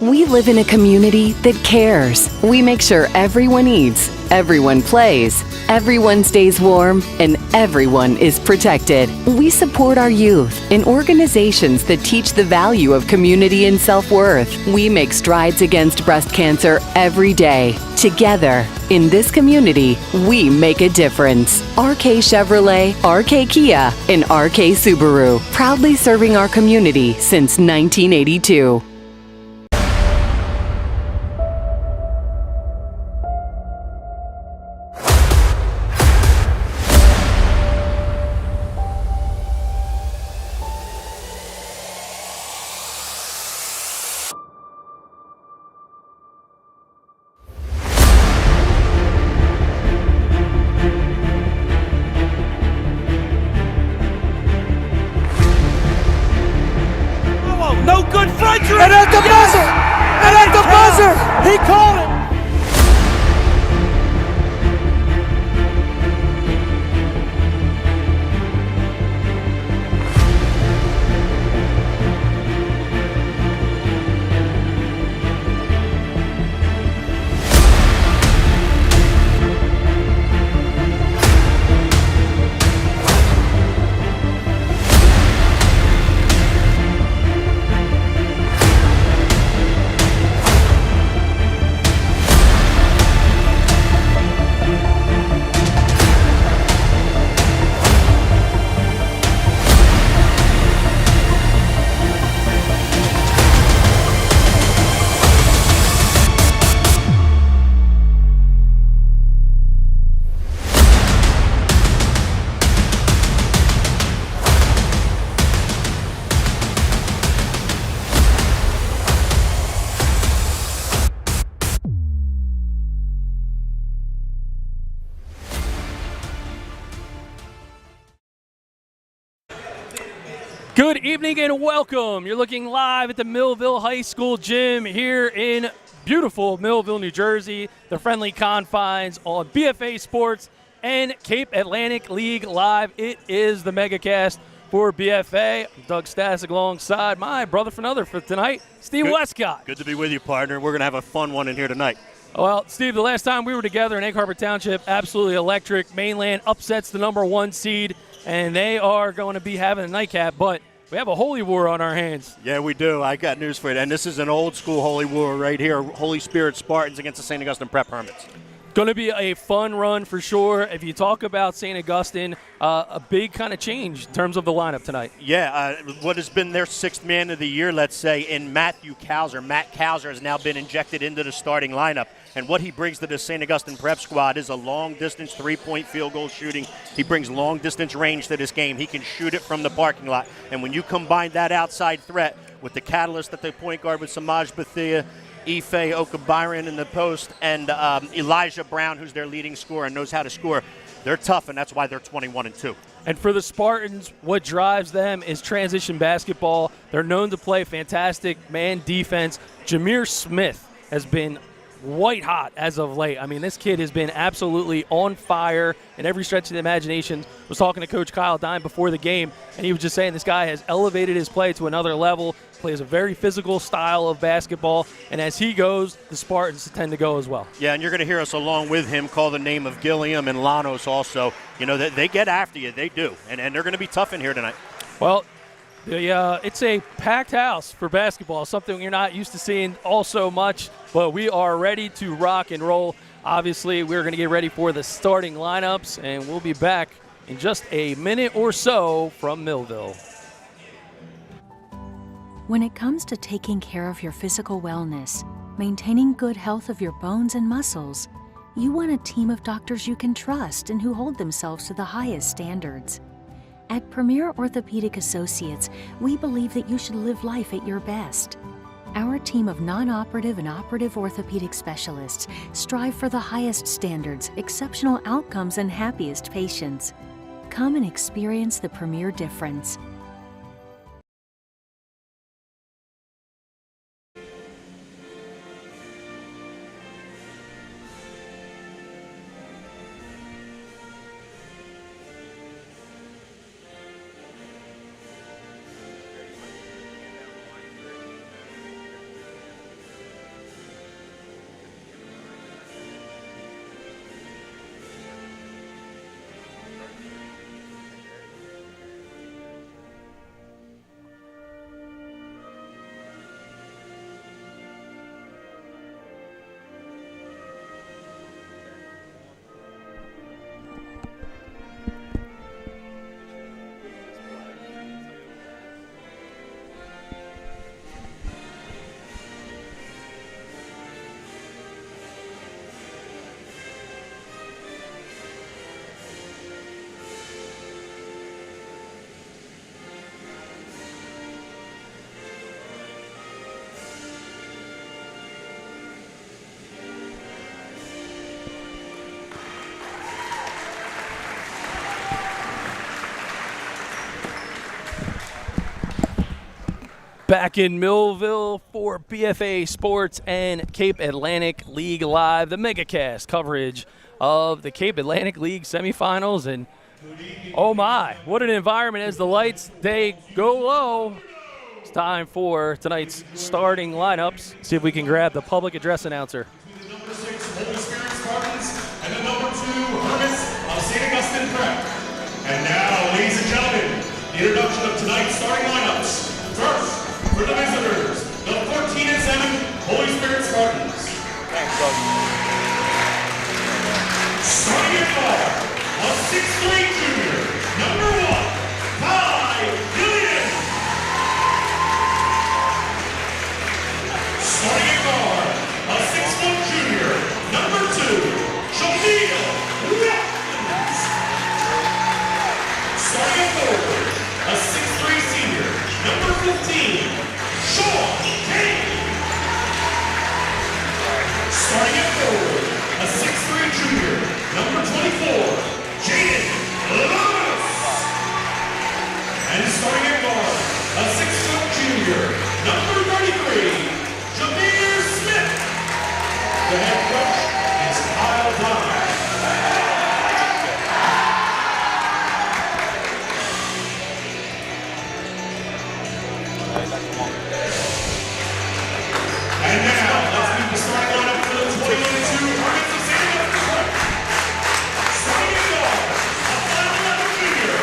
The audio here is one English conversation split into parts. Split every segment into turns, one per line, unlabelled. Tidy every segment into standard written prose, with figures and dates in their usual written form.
We live in a community that cares. We make sure everyone eats, everyone plays, everyone stays warm, and everyone is protected. We support our youth in organizations that teach the value of community and self-worth. We make strides against breast cancer every day. Together, in this community, we make a difference. RK Chevrolet, RK Kia, and RK Subaru, proudly serving our community since 1982.
No good Frederick!
And at the buzzer! And at the buzzer! He called it!
Good evening and welcome. You're looking live at the Millville High School gym here in beautiful Millville, New Jersey. The friendly confines on BFA Sports and Cape Atlantic League Live. It is the Megacast for BFA. I'm Doug Stasic alongside my brother for another for tonight, Steve Westcott.
Good to be with you, partner. We're going to have a fun one in here tonight.
Well, Steve, the last time we were together in Egg Harbor Township, absolutely electric. Mainland upsets the #1 seed, and they are going to be having a nightcap, but we have a holy war on our hands.
Yeah, we do. I got news for you. And this is an old-school holy war right here. Holy Spirit Spartans against the St. Augustine Prep Hermits.
Going to be a fun run for sure. If you talk about St. Augustine, a big kind of change in terms of the lineup tonight.
Yeah, what has been their sixth man of the year, let's say, in Matthew Kauser. Matt Kauser has now been injected into the starting lineup. And what he brings to the St. Augustine Prep squad is a long-distance three-point field goal shooting. He brings long-distance range to this game. He can shoot it from the parking lot. And when you combine that outside threat with the catalyst at the point guard with Samaj Bethia, Ife Okabyron in the post, and Elijah Brown, who's their leading scorer and knows how to score, they're tough, and that's why they're 21-2.
And for the Spartans, what drives them is transition basketball. They're known to play fantastic man defense. Jameer Smith has been white hot as of late. I mean, this kid has been absolutely on fire in every stretch of the imagination. I was talking to Coach Kyle Dime before the game, and he was just saying this guy has elevated his play to another level, plays a very physical style of basketball, and as he goes, the Spartans tend to go as well.
Yeah, and you're going to hear us along with him call the name of Gilliam and Lanos also. You know, they get after you. They do. And they're going to be tough in here tonight.
Well, it's a packed house for basketball, something you're not used to seeing all so much, but we are ready to rock and roll. Obviously, we're going to get ready for the starting lineups, and we'll be back in just a minute or so from Millville.
When it comes to taking care of your physical wellness, maintaining good health of your bones and muscles, you want a team of doctors you can trust and who hold themselves to the highest standards. At Premier Orthopedic Associates, we believe that you should live life at your best. Our team of non-operative and operative orthopedic specialists strive for the highest standards, exceptional outcomes, and happiest patients. Come and experience the Premier difference.
Back in Millville for BFA Sports and Cape Atlantic League Live, the Megacast coverage of the Cape Atlantic League semifinals. And oh my, what an environment as the lights, they go low. It's time for tonight's starting lineups. See if we can grab the public address announcer.
The number 6 Holy Spirit Spartans and the number 2 Hermits of St. Augustine Prep. And now, ladies and gentlemen, the introduction of tonight's starting lineups. First, for the visitors, the 14 and 7 Holy Spirit Spartans.
Thanks, Coach.
Starting at guard, a 6'3" junior, number 1, Kai Gillian. Starting at guard, a 6' junior, number 2, Jamil Wilkins. Starting at forward, a 6'3" senior, number 15, Sean Kane. Starting at forward, a 6'3" junior, number 24, Jaden Lewis. And starting at guard, a 6' junior, number 33, Jameer Smith. The head coach is Kyle Dye. And now, let's meet the starting lineup for the 2022 Hermits of St. Augustine Prep. Starting at guard, a 5'11" junior,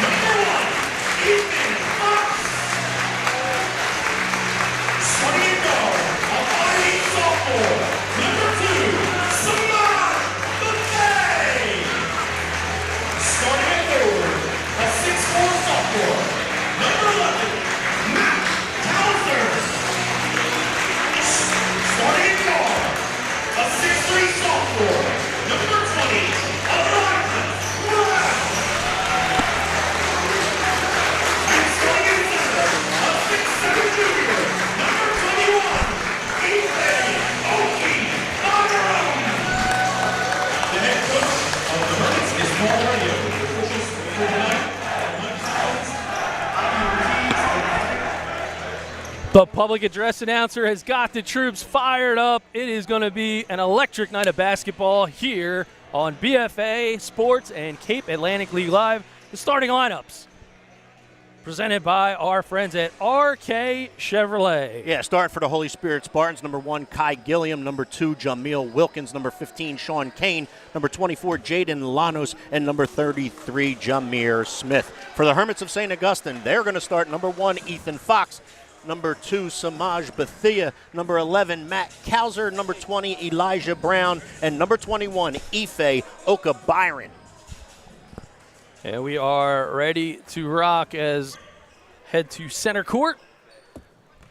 number 1, Ethan Fox. Starting at guard, a 5'8" sophomore, number 2, Samaj Buffet. Starting at forward, a 6'4" sophomore, number 11, Matt Townsend. Starting at guard, a 6'3" sophomore, number 20, Elijah Brown. And starting at center, a 6'7" junior, number 21, Ethan Oki Barham. The head coach of the Hermits is Paul Radio. The officials for tonight,
The public address announcer has got the troops fired up. It is going to be an electric night of basketball here on BFA Sports and Cape Atlantic League Live. The starting lineups presented by our friends at RK Chevrolet.
Yeah, starting for the Holy Spirit Spartans, number 1, Kai Gilliam, number 2, Jamil Wilkins, number 15, Sean Kane, number 24, Jaden Lanos, and number 33, Jameer Smith. For the Hermits of St. Augustine, they're going to start number 1, Ethan Fox, number 2, Samaj Bethia, number 11, Matt Kauser, number 20, Elijah Brown, and number 21, Ife Oka Byron.
And we are ready to rock as head to center court.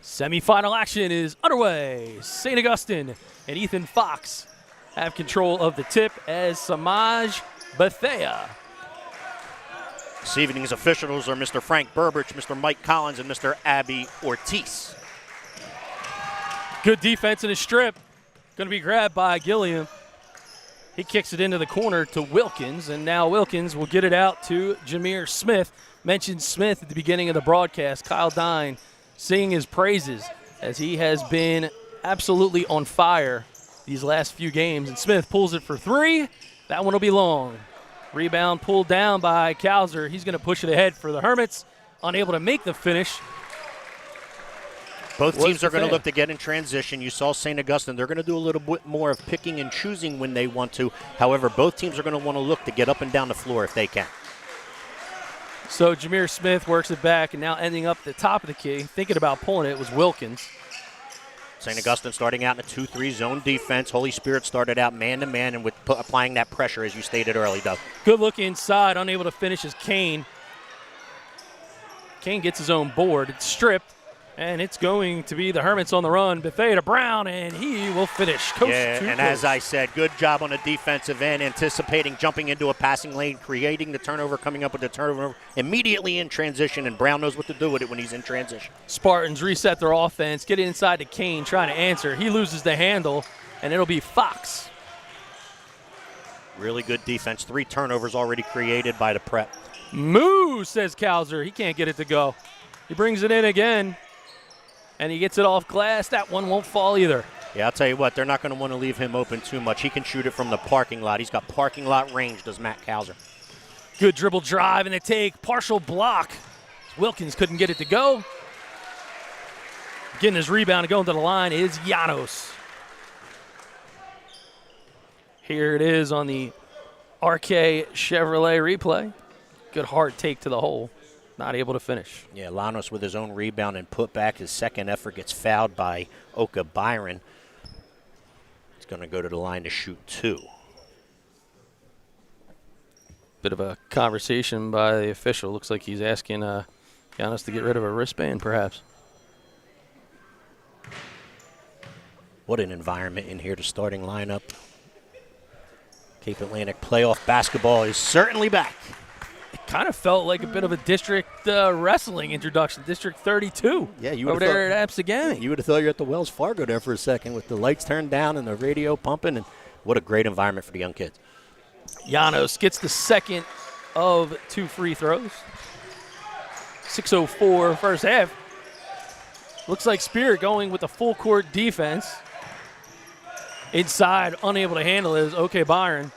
Semifinal action is underway. St. Augustine and Ethan Fox have control of the tip as Samaj Bethia.
This evening's officials are Mr. Frank Burbridge, Mr. Mike Collins, and Mr. Abby Ortiz.
Good defense in a strip. Going to be grabbed by Gilliam. He kicks it into the corner to Wilkins, and now Wilkins will get it out to Jameer Smith. Mentioned Smith at the beginning of the broadcast. Kyle Dine singing his praises as he has been absolutely on fire these last few games. And Smith pulls it for 3. That one will be long. Rebound pulled down by Kauser. He's going to push it ahead for the Hermits. Unable to make the finish.
Both teams are going to look to get in transition. You saw St. Augustine. They're going to do a little bit more of picking and choosing when they want to. However, both teams are going to want to look to get up and down the floor if they can.
So Jameer Smith works it back, and now ending up at the top of the key. Thinking about pulling it was Wilkins.
St. Augustine starting out in a 2-3 zone defense. Holy Spirit started out man-to-man and with applying that pressure, as you stated early, Doug.
Good look inside, unable to finish is Kane. Kane gets his own board. It's stripped, and it's going to be the Hermits on the run. Bethea to Brown, and he will finish. Coast
yeah,
to
and
coast.
as I said, good job on the defensive end, anticipating, jumping into a passing lane, creating the turnover, coming up with the turnover immediately in transition, and Brown knows what to do with it when he's in transition.
Spartans reset their offense, get inside to Kane, trying to answer. He loses the handle, and it'll be Fox.
Really good defense. 3 turnovers already created by the prep.
Moo, says Kauser. He can't get it to go. He brings it in again. And he gets it off glass. That one won't fall either.
Yeah, I'll tell you what, they're not going to want to leave him open too much. He can shoot it from the parking lot. He's got parking lot range, does Matt Kauser.
Good dribble drive and a take. Partial block. Wilkins couldn't get it to go. Getting his rebound and going to the line is Janos. Here it is on the RK Chevrolet replay. Good hard take to the hole. Not able to finish.
Yeah, Llanos with his own rebound and put back. His second effort gets fouled by Oka Byron. He's going to go to the line to shoot 2.
Bit of a conversation by the official. Looks like he's asking Giannis to get rid of a wristband, perhaps.
What an environment in here, the starting lineup. Cape Atlantic playoff basketball is certainly back.
It kind of felt like a bit of a district wrestling introduction, District 32.
Yeah, you
over there at Absegami.
You would have thought you were at the Wells Fargo there for a second with the lights turned down and the radio pumping, and what a great environment for the young kids.
Janos gets the second of 2 free throws. 6:04 first half. Looks like Spirit going with a full court defense. Inside, unable to handle it is OK Byron.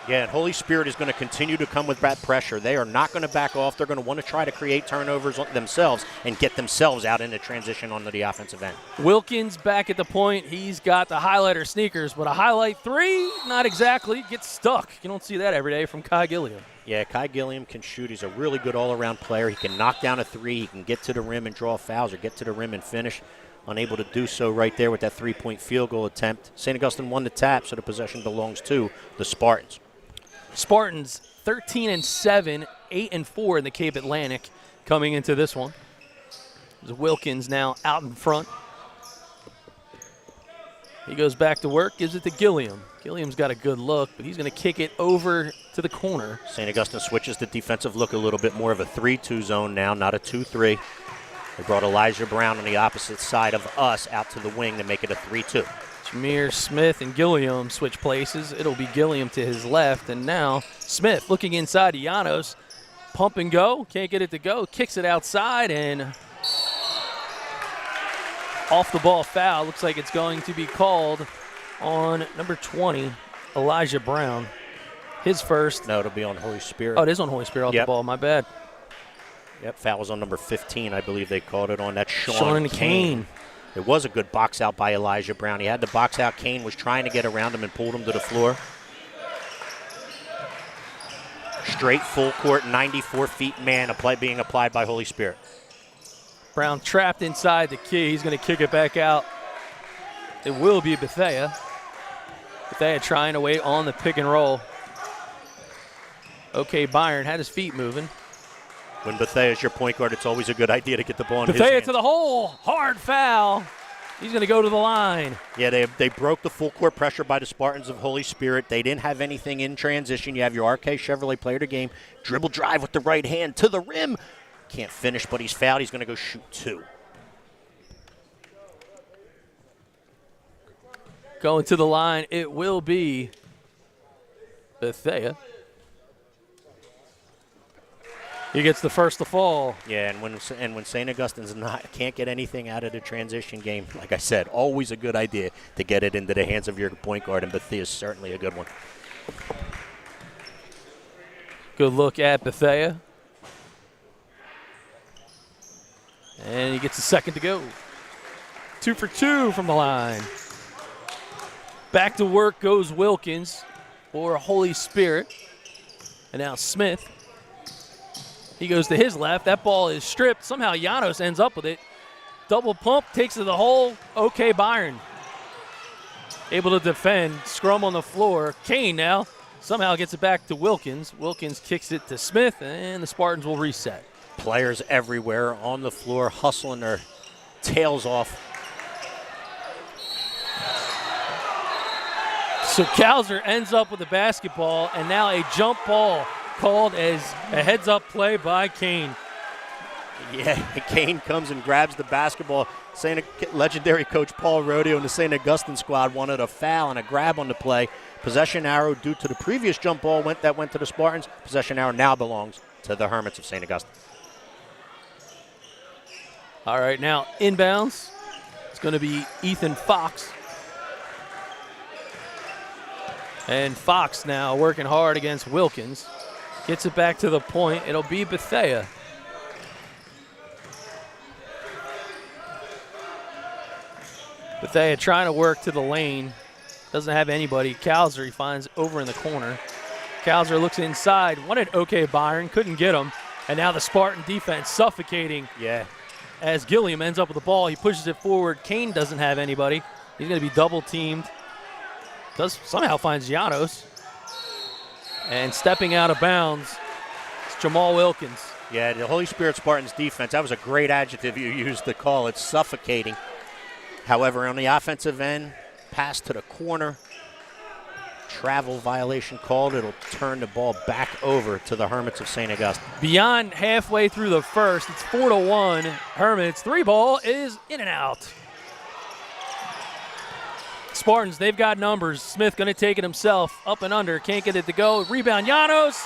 Yeah, and Holy Spirit is going to continue to come with that pressure. They are not going to back off. They're going to want to try to create turnovers themselves and get themselves out into transition onto the offensive end.
Wilkins back at the point. He's got the highlighter sneakers, but a highlight 3, not exactly. Gets stuck. You don't see that every day from Kai Gilliam.
Yeah, Kai Gilliam can shoot. He's a really good all-around player. He can knock down a 3. He can get to the rim and draw fouls or get to the rim and finish. Unable to do so right there with that 3-point field goal attempt. St. Augustine won the tap, so the possession belongs to the Spartans.
Spartans 13-7, 8-4 in the Cape Atlantic coming into this one. There's Wilkins now out in front. He goes back to work, gives it to Gilliam. Gilliam's got a good look, but he's going to kick it over to the corner.
St. Augustine switches the defensive look a little bit more of a 3-2 zone now, not a 2-3. They brought Elijah Brown on the opposite side of us out to the wing to make it a 3-2.
Jameer Smith and Gilliam switch places. It'll be Gilliam to his left, and now Smith looking inside to Janos. Pump and go, can't get it to go, kicks it outside, and off the ball foul. Looks like it's going to be called on number 20, Elijah Brown. His first.
No, it'll be on Holy Spirit.
Oh, it is on Holy Spirit off the ball, my bad.
Yep, foul was on number 15, I believe they called it on. That's
Sean Kane.
It was a good box out by Elijah Brown. He had the box out. Kane was trying to get around him and pulled him to the floor. Straight full court, 94 feet man being applied by Holy Spirit.
Brown trapped inside the key. He's going to kick it back out. It will be Bethea. Bethea trying to wait on the pick and roll. OK Byron had his feet moving.
When Bethea is your point guard, it's always a good idea to get the ball in his
Bethea
hands.
to the hole. Hard foul. He's going to go to the line.
Yeah, they broke the full court pressure by the Spartans of Holy Spirit. They didn't have anything in transition. You have your RK Chevrolet player of the game. Dribble drive with the right hand to the rim. Can't finish, but he's fouled. He's going to go shoot 2.
Going to the line, it will be Bethea. He gets the first to fall.
Yeah, and when St. Augustine's can't get anything out of the transition game, like I said, always a good idea to get it into the hands of your point guard, and Bethea is certainly a good one.
Good look at Bethea. And he gets a second to go. 2 for 2 from the line. Back to work goes Wilkins for Holy Spirit. And now Smith. He goes to his left. That ball is stripped. Somehow Janos ends up with it. Double pump, takes it to the hole. OK Byron. Able to defend. Scrum on the floor. Kane now somehow gets it back to Wilkins. Wilkins kicks it to Smith, and the Spartans will reset.
Players everywhere on the floor hustling their tails off.
So Kauser ends up with the basketball, and now a jump ball called as a heads-up play by Kane.
Yeah, Kane comes and grabs the basketball. Legendary coach Paul Rodeo and the St. Augustine squad wanted a foul and a grab on the play. Possession arrow due to the previous jump ball that went to the Spartans. Possession arrow now belongs to the Hermits of St. Augustine.
All right, now inbounds. It's going to be Ethan Fox. And Fox now working hard against Wilkins. Gets it back to the point. It'll be Bethea. Bethea trying to work to the lane. Doesn't have anybody. Kalzer he finds over in the corner. Kalzer looks inside. Wanted OK Byron. Couldn't get him. And now the Spartan defense suffocating.
Yeah.
As Gilliam ends up with the ball. He pushes it forward. Kane doesn't have anybody. He's going to be double teamed. Somehow finds Janos. And stepping out of bounds, it's Jamal Wilkins.
Yeah, the Holy Spirit Spartans defense, that was a great adjective you used to call it, suffocating. However, on the offensive end, pass to the corner, travel violation called. It'll turn the ball back over to the Hermits of St. Augustine.
Beyond halfway through the first, it's 4-1. Hermits, 3-ball is in and out. Spartans, they've got numbers. Smith going to take it himself. Up and under. Can't get it to go. Rebound, Janos.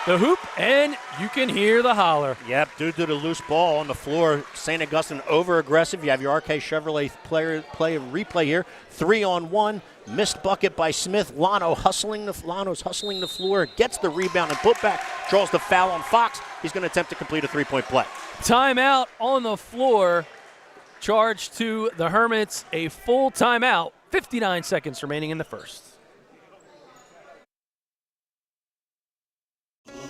The hoop, and you can hear the holler.
Yep, due to the loose ball on the floor, St. Augustine over-aggressive. You have your RK Chevrolet replay here. 3-on-1. Missed bucket by Smith. Lano's hustling the floor. Gets the rebound and put back. Draws the foul on Fox. He's going to attempt to complete a three-point play.
Timeout on the floor. Charge to the Hermits. A full timeout. 59 seconds remaining in the first.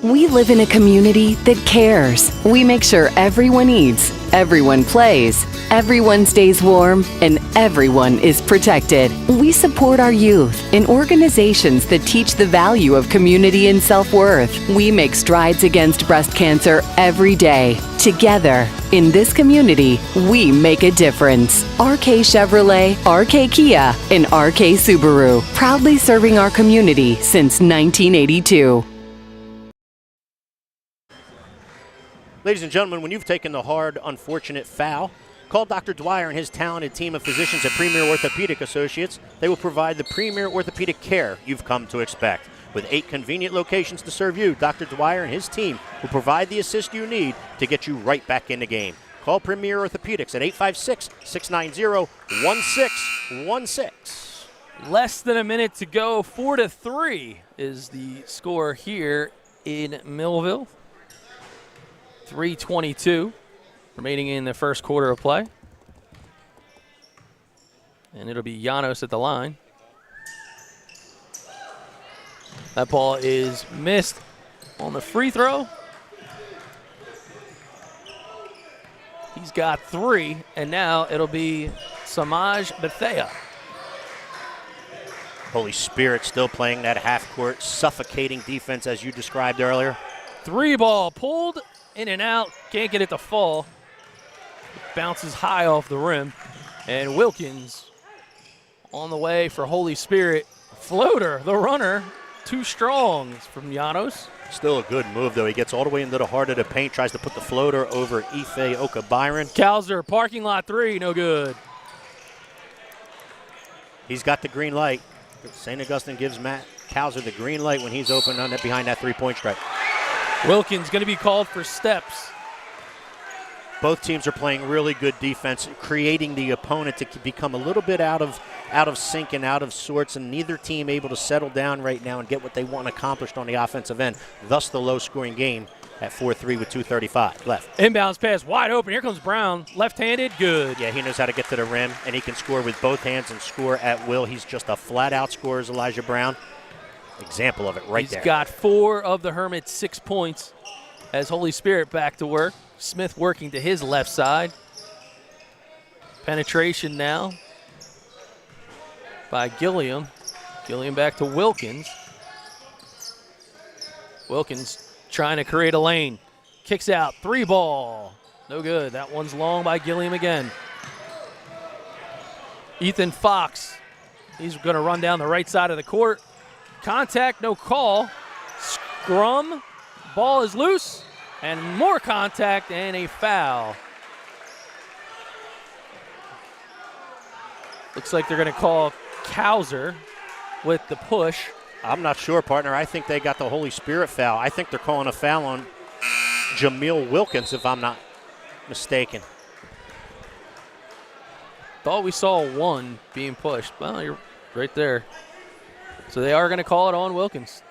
We live in a community that cares. We make sure everyone eats, everyone plays, everyone stays warm, and everyone is protected. We support our youth in organizations that teach the value of community and self-worth. We make strides against breast cancer every day. Together, in this community, we make a difference. RK Chevrolet, RK Kia, and RK Subaru, proudly serving our community since 1982.
Ladies and gentlemen, when you've taken the hard, unfortunate foul, call Dr. Dwyer and his talented team of physicians at Premier Orthopedic Associates. They will provide the premier orthopedic care you've come to expect. With 8 convenient locations to serve you, Dr. Dwyer and his team will provide the assist you need to get you right back in the game. Call Premier Orthopedics at 856-690-1616.
Less than a minute to go. 4-3 is the score here in Millville. 3:22 remaining in the first quarter of play. And it'll be Janos at the line. That ball is missed on the free throw. He's got 3, and now it'll be Samaj Bethea.
Holy Spirit still playing that half-court, suffocating defense as you described earlier.
3-ball pulled in and out. Can't get it to fall. It bounces high off the rim. And Wilkins on the way for Holy Spirit. Floater, the runner, too strong from Janos.
Still a good move, though. He gets all the way into the heart of the paint, tries to put the floater over Ife Okabyron.
Kalzer, parking lot 3, no good.
He's got the green light. St. Augustine gives Matt Kalzer the green light when he's open on that behind that three-point stripe.
Wilkins going to be called for steps.
Both teams are playing really good defense, creating the opponent to become a little bit out of sync and out of sorts, and neither team able to settle down right now and get what they want accomplished on the offensive end. Thus the low-scoring game at 4-3 with 2:35 left.
Inbounds pass wide open. Here comes Brown. Left-handed, good.
Yeah, he knows how to get to the rim, and he can score with both hands and score at will. He's just a flat-out scorer, Elijah Brown. Example of it right there.
He's got 4 of the Hermits' 6 points as Holy Spirit back to work. Smith working to his left side. Penetration now by Gilliam. Gilliam back to Wilkins. Wilkins trying to create a lane. Kicks out, 3-ball. No good. That one's long by Gilliam again. Ethan Fox. He's going to run down the right side of the court. Contact, no call. Scrum. Ball is loose. And more contact and a foul. Looks like they're going to call Kalzer with the push.
I'm not sure, partner. I think they got the Holy Spirit foul. I think they're calling a foul on Jameel Wilkins, if I'm not mistaken.
Thought we saw one being pushed. Well, you're right there. So they are going to call it on Wilkins.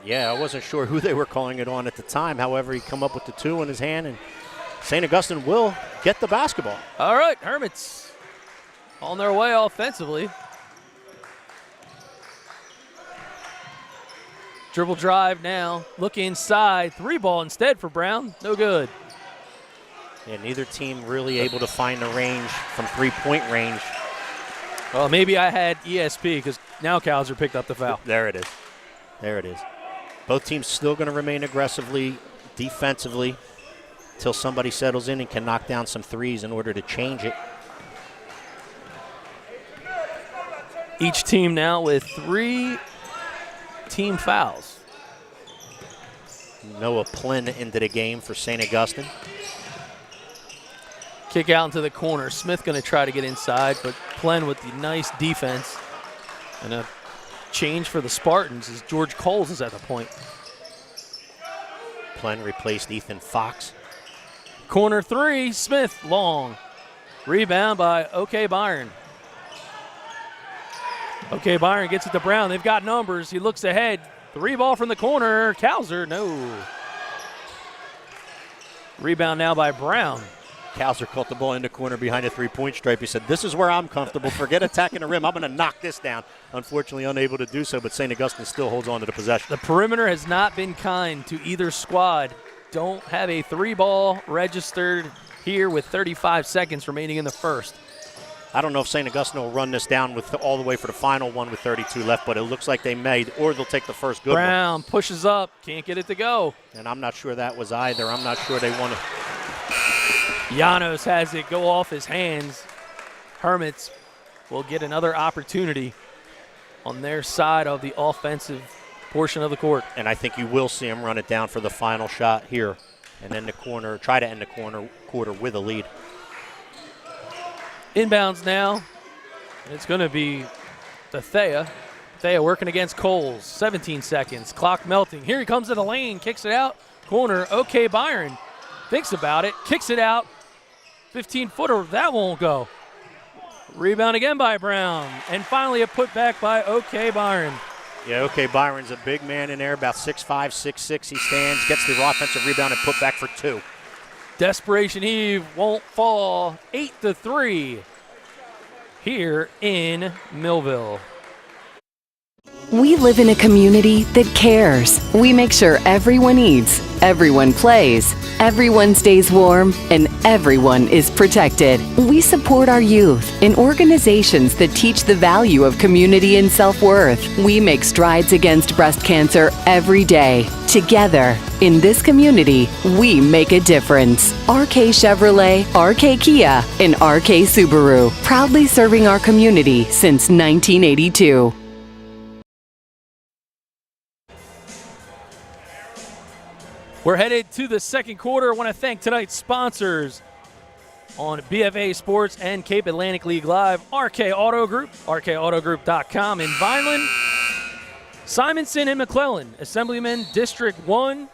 Yeah, I wasn't sure who they were calling it on at the time. However, he come up with the 2 in his hand, and St. Augustine will get the basketball.
All right, Hermits on their way offensively. Dribble drive now. Look inside. 3-ball instead for Brown. No good.
Yeah, neither team really able to find the range from 3-point range.
Well, maybe I had ESP because now Cowser picked up the foul.
There it is. There it is. Both teams still going to remain aggressively, defensively, until somebody settles in and can knock down some threes in order to change it.
Each team now with 3 team fouls.
Noah Plynn into the game for St. Augustine.
Kick out into the corner. Smith going to try to get inside, but Plynn with the nice defense. And a change for the Spartans as George Coles is at the point.
Plynn replaced Ethan Fox.
Corner 3, Smith, long. Rebound by OK Byron. OK Byron gets it to Brown. They've got numbers. He looks ahead. 3-ball from the corner. Cowser, no. Rebound now by Brown.
Cowser caught the ball in the corner behind the 3-point stripe. He said, this is where I'm comfortable. Forget attacking the rim. I'm going to knock this down. Unfortunately, unable to do so, but St. Augustine still holds on to the possession.
The perimeter has not been kind to either squad. Don't have a 3-ball registered here with 35 seconds remaining in the first.
I don't know if St. Augustine will run this down with all the way for the final one with 32 left, but it looks like they may, or they'll take the first good one.
Brown pushes up, can't get it to go.
And I'm not sure that was either. I'm not sure they want to.
Llanos has it go off his hands. Hermits will get another opportunity on their side of the offensive portion of the court.
And I think you will see him run it down for the final shot here and end the corner, try to end the quarter with a lead.
Inbounds now. It's going to be Thea. Thea working against Coles. 17 seconds. Clock melting. Here he comes to the lane. Kicks it out. Corner. OK Byron thinks about it. Kicks it out. 15-footer. That won't go. Rebound again by Brown. And finally a putback by OK Byron.
Yeah, OK Byron's a big man in there. About 6'5", 6'6". He stands, gets the offensive rebound and put back for 2.
Desperation heave won't fall. 8-3 here in Millville.
We live in a community that cares. We make sure everyone eats, everyone plays, everyone stays warm, and everyone is protected. We support our youth in organizations that teach the value of community and self-worth. We make strides against breast cancer every day. Together, in this community, we make a difference. RK Chevrolet, RK Kia, and RK Subaru, proudly serving our community since 1982.
We're headed to the second quarter. I want to thank tonight's sponsors on BFA Sports and Cape Atlantic League Live, RK Auto Group, rkautogroup.com in Vineland, Simonson and McClellan, Assemblyman District 1,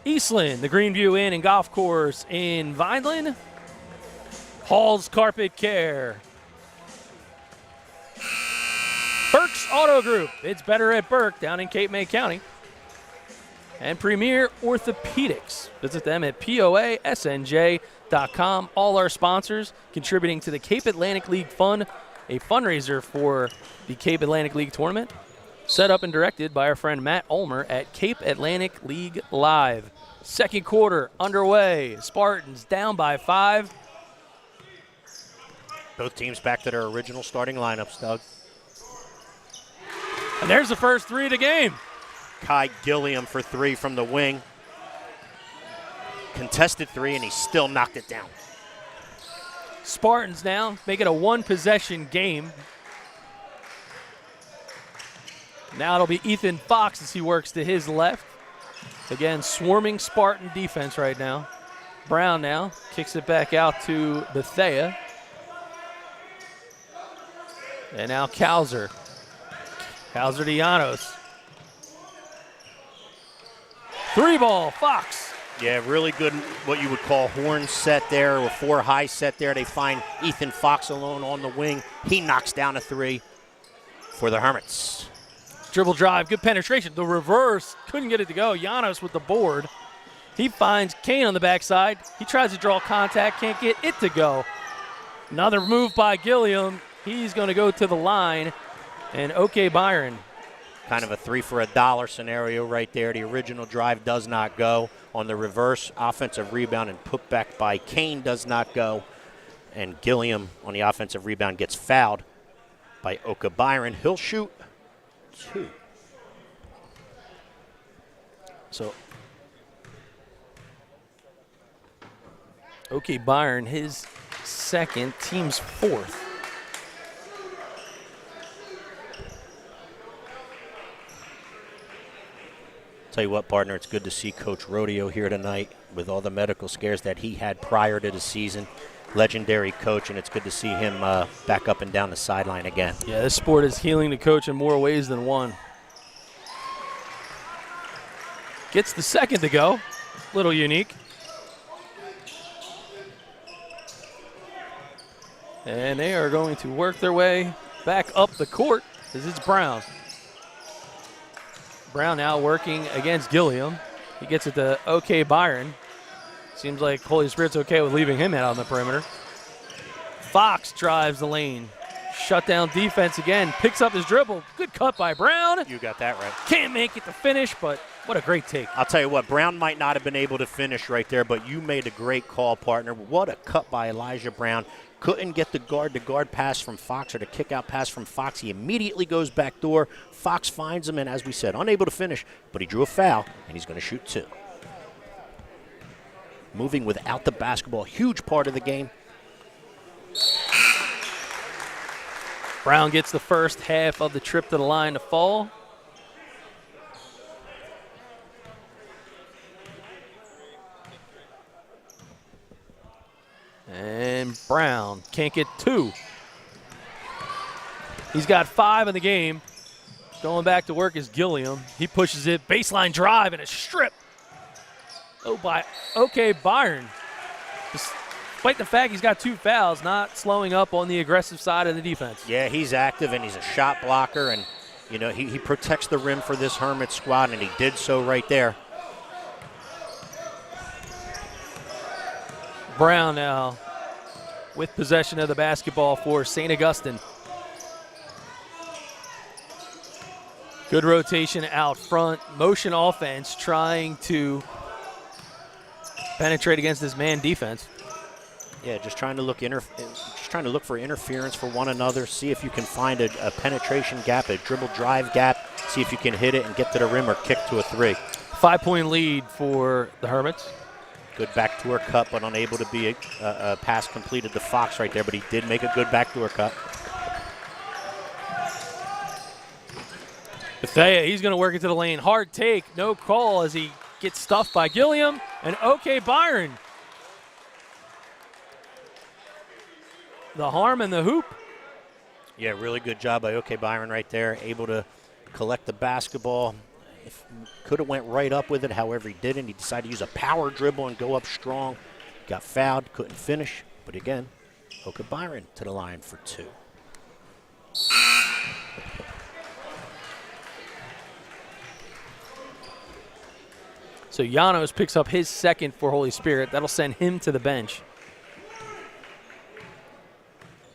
Eastland, the Greenview Inn and Golf Course in Vineland, Hall's Carpet Care, Burke's Auto Group, it's better at Burke down in Cape May County, and Premier Orthopedics. Visit them at poasnj.com. All our sponsors contributing to the Cape Atlantic League Fund, a fundraiser for the Cape Atlantic League tournament, set up and directed by our friend Matt Ulmer at Cape Atlantic League Live. Second quarter underway. Spartans down by 5.
Both teams back to their original starting lineups, Doug.
And there's the first 3 of the game.
Kai Gilliam for 3 from the wing. Contested 3, and he still knocked it down.
Spartans now make it a 1-possession game. Now it'll be Ethan Fox as he works to his left. Again, swarming Spartan defense right now. Brown now kicks it back out to Bethea. And now Cowser. Cowser to Llanos. 3-ball, Fox.
Yeah, really good, what you would call horn set there, or 4 high set there. They find Ethan Fox alone on the wing. He knocks down a 3 for the Hermits.
Dribble drive, good penetration. The reverse, couldn't get it to go. Llanos with the board. He finds Kane on the backside. He tries to draw contact, can't get it to go. Another move by Gilliam. He's going to go to the line. And OK Byron.
Kind of a 3 for $1 scenario right there. The original drive does not go. On the reverse, offensive rebound and put back by Kane does not go. And Gilliam on the offensive rebound gets fouled by OK Byron. He'll shoot 2.
So OK Byron, his second, team's 4th.
Tell you what, partner, it's good to see Coach Rodeo here tonight with all the medical scares that he had prior to the season. Legendary coach, and it's good to see him back up and down the sideline again.
Yeah, this sport is healing the coach in more ways than one. Gets the second to go. Little unique. And they are going to work their way back up the court as it's Brown. Brown now working against Gilliam. He gets it to OK Byron. Seems like Holy Spirit's okay with leaving him out on the perimeter. Fox drives the lane. Shut down defense again. Picks up his dribble. Good cut by Brown.
You got that right.
Can't make it to finish, but what a great take.
I'll tell you what, Brown might not have been able to finish right there, but you made a great call, partner. What a cut by Elijah Brown. Couldn't get the guard-to-guard pass from Fox or the kick-out pass from Fox. He immediately goes back door. Fox finds him, and as we said, unable to finish, but he drew a foul, and he's going to shoot 2. Moving without the basketball, huge part of the game.
Brown gets the first half of the trip to the line to fall. And Brown can't get 2. He's got 5 in the game. Going back to work is Gilliam. He pushes it, baseline drive, and a strip. Oh, by OK Byron. Despite the fact he's got 2 fouls, not slowing up on the aggressive side of the defense.
Yeah, he's active, and he's a shot blocker, and, you know, he protects the rim for this Hermit squad, and he did so right there.
Brown now with possession of the basketball for St. Augustine. Good rotation out front. Motion offense trying to penetrate against this man defense.
Yeah, just trying to look for interference for one another. See if you can find a penetration gap, a dribble drive gap. See if you can hit it and get to the rim or kick to a 3.
5-point lead for the Hermits.
Good backdoor cut, but unable to be a pass completed to Fox right there, but he did make a good backdoor cut.
Bethea, he's going to work into the lane. Hard take, no call as he gets stuffed by Gilliam and OK Byron. The harm and the hoop.
Yeah, really good job by OK Byron right there, able to collect the basketball. Could have went right up with it, however he didn't. He decided to use a power dribble and go up strong. Got fouled, couldn't finish, but again, OK Byron to the line for 2.
So Llanos picks up his second for Holy Spirit. That'll send him to the bench.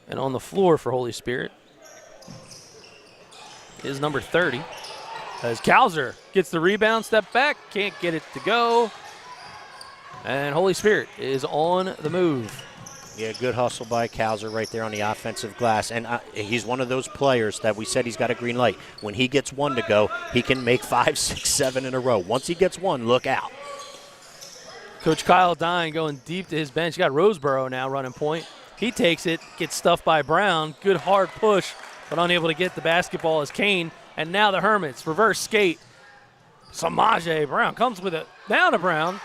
And on the floor for Holy Spirit is number 30. As Kauser gets the rebound, step back, can't get it to go. And Holy Spirit is on the move.
Yeah, good hustle by Kauser right there on the offensive glass. And he's one of those players that we said he's got a green light. When he gets one to go, he can make 5, 6, 7 in a row. Once he gets one, look out.
Coach Kyle Dine going deep to his bench. You got Roseboro now running point. He takes it, gets stuffed by Brown. Good hard push, but unable to get the basketball as Kane. And now the Hermits, reverse skate. Samaje Brown comes with it. Down to Brown.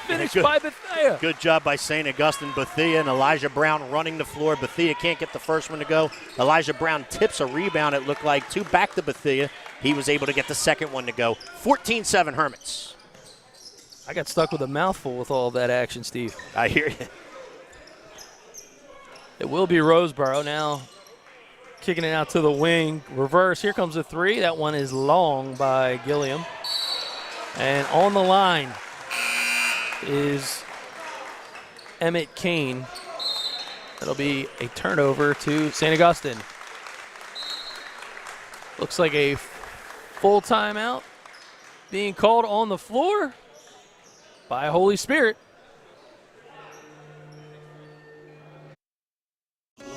Finished by Bethea.
Good job by St. Augustine. Bethea and Elijah Brown running the floor. Bethea can't get the first one to go. Elijah Brown tips a rebound, it looked like, 2 back to Bethea. He was able to get the second one to go. 14-7 Hermits.
I got stuck with a mouthful with all of that action, Steve.
I hear you.
It will be Roseboro now kicking it out to the wing. Reverse. Here comes a three. That one is long by Gilliam. And on the line is Emmett Kane. That'll be a turnover to St. Augustine. Looks like a full timeout being called on the floor by Holy Spirit.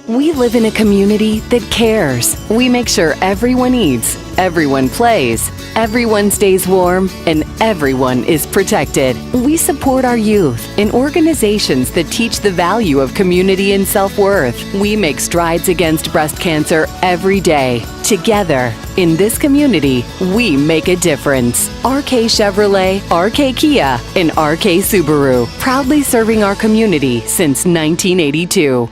We live in a community that cares. We make sure everyone eats, everyone plays, everyone stays warm, and everyone is protected. We support our youth in organizations that teach the value of community and self-worth. We make strides against breast cancer every day. Together, in this community, we make a difference. RK Chevrolet, RK Kia, and RK Subaru, proudly serving our community since 1982.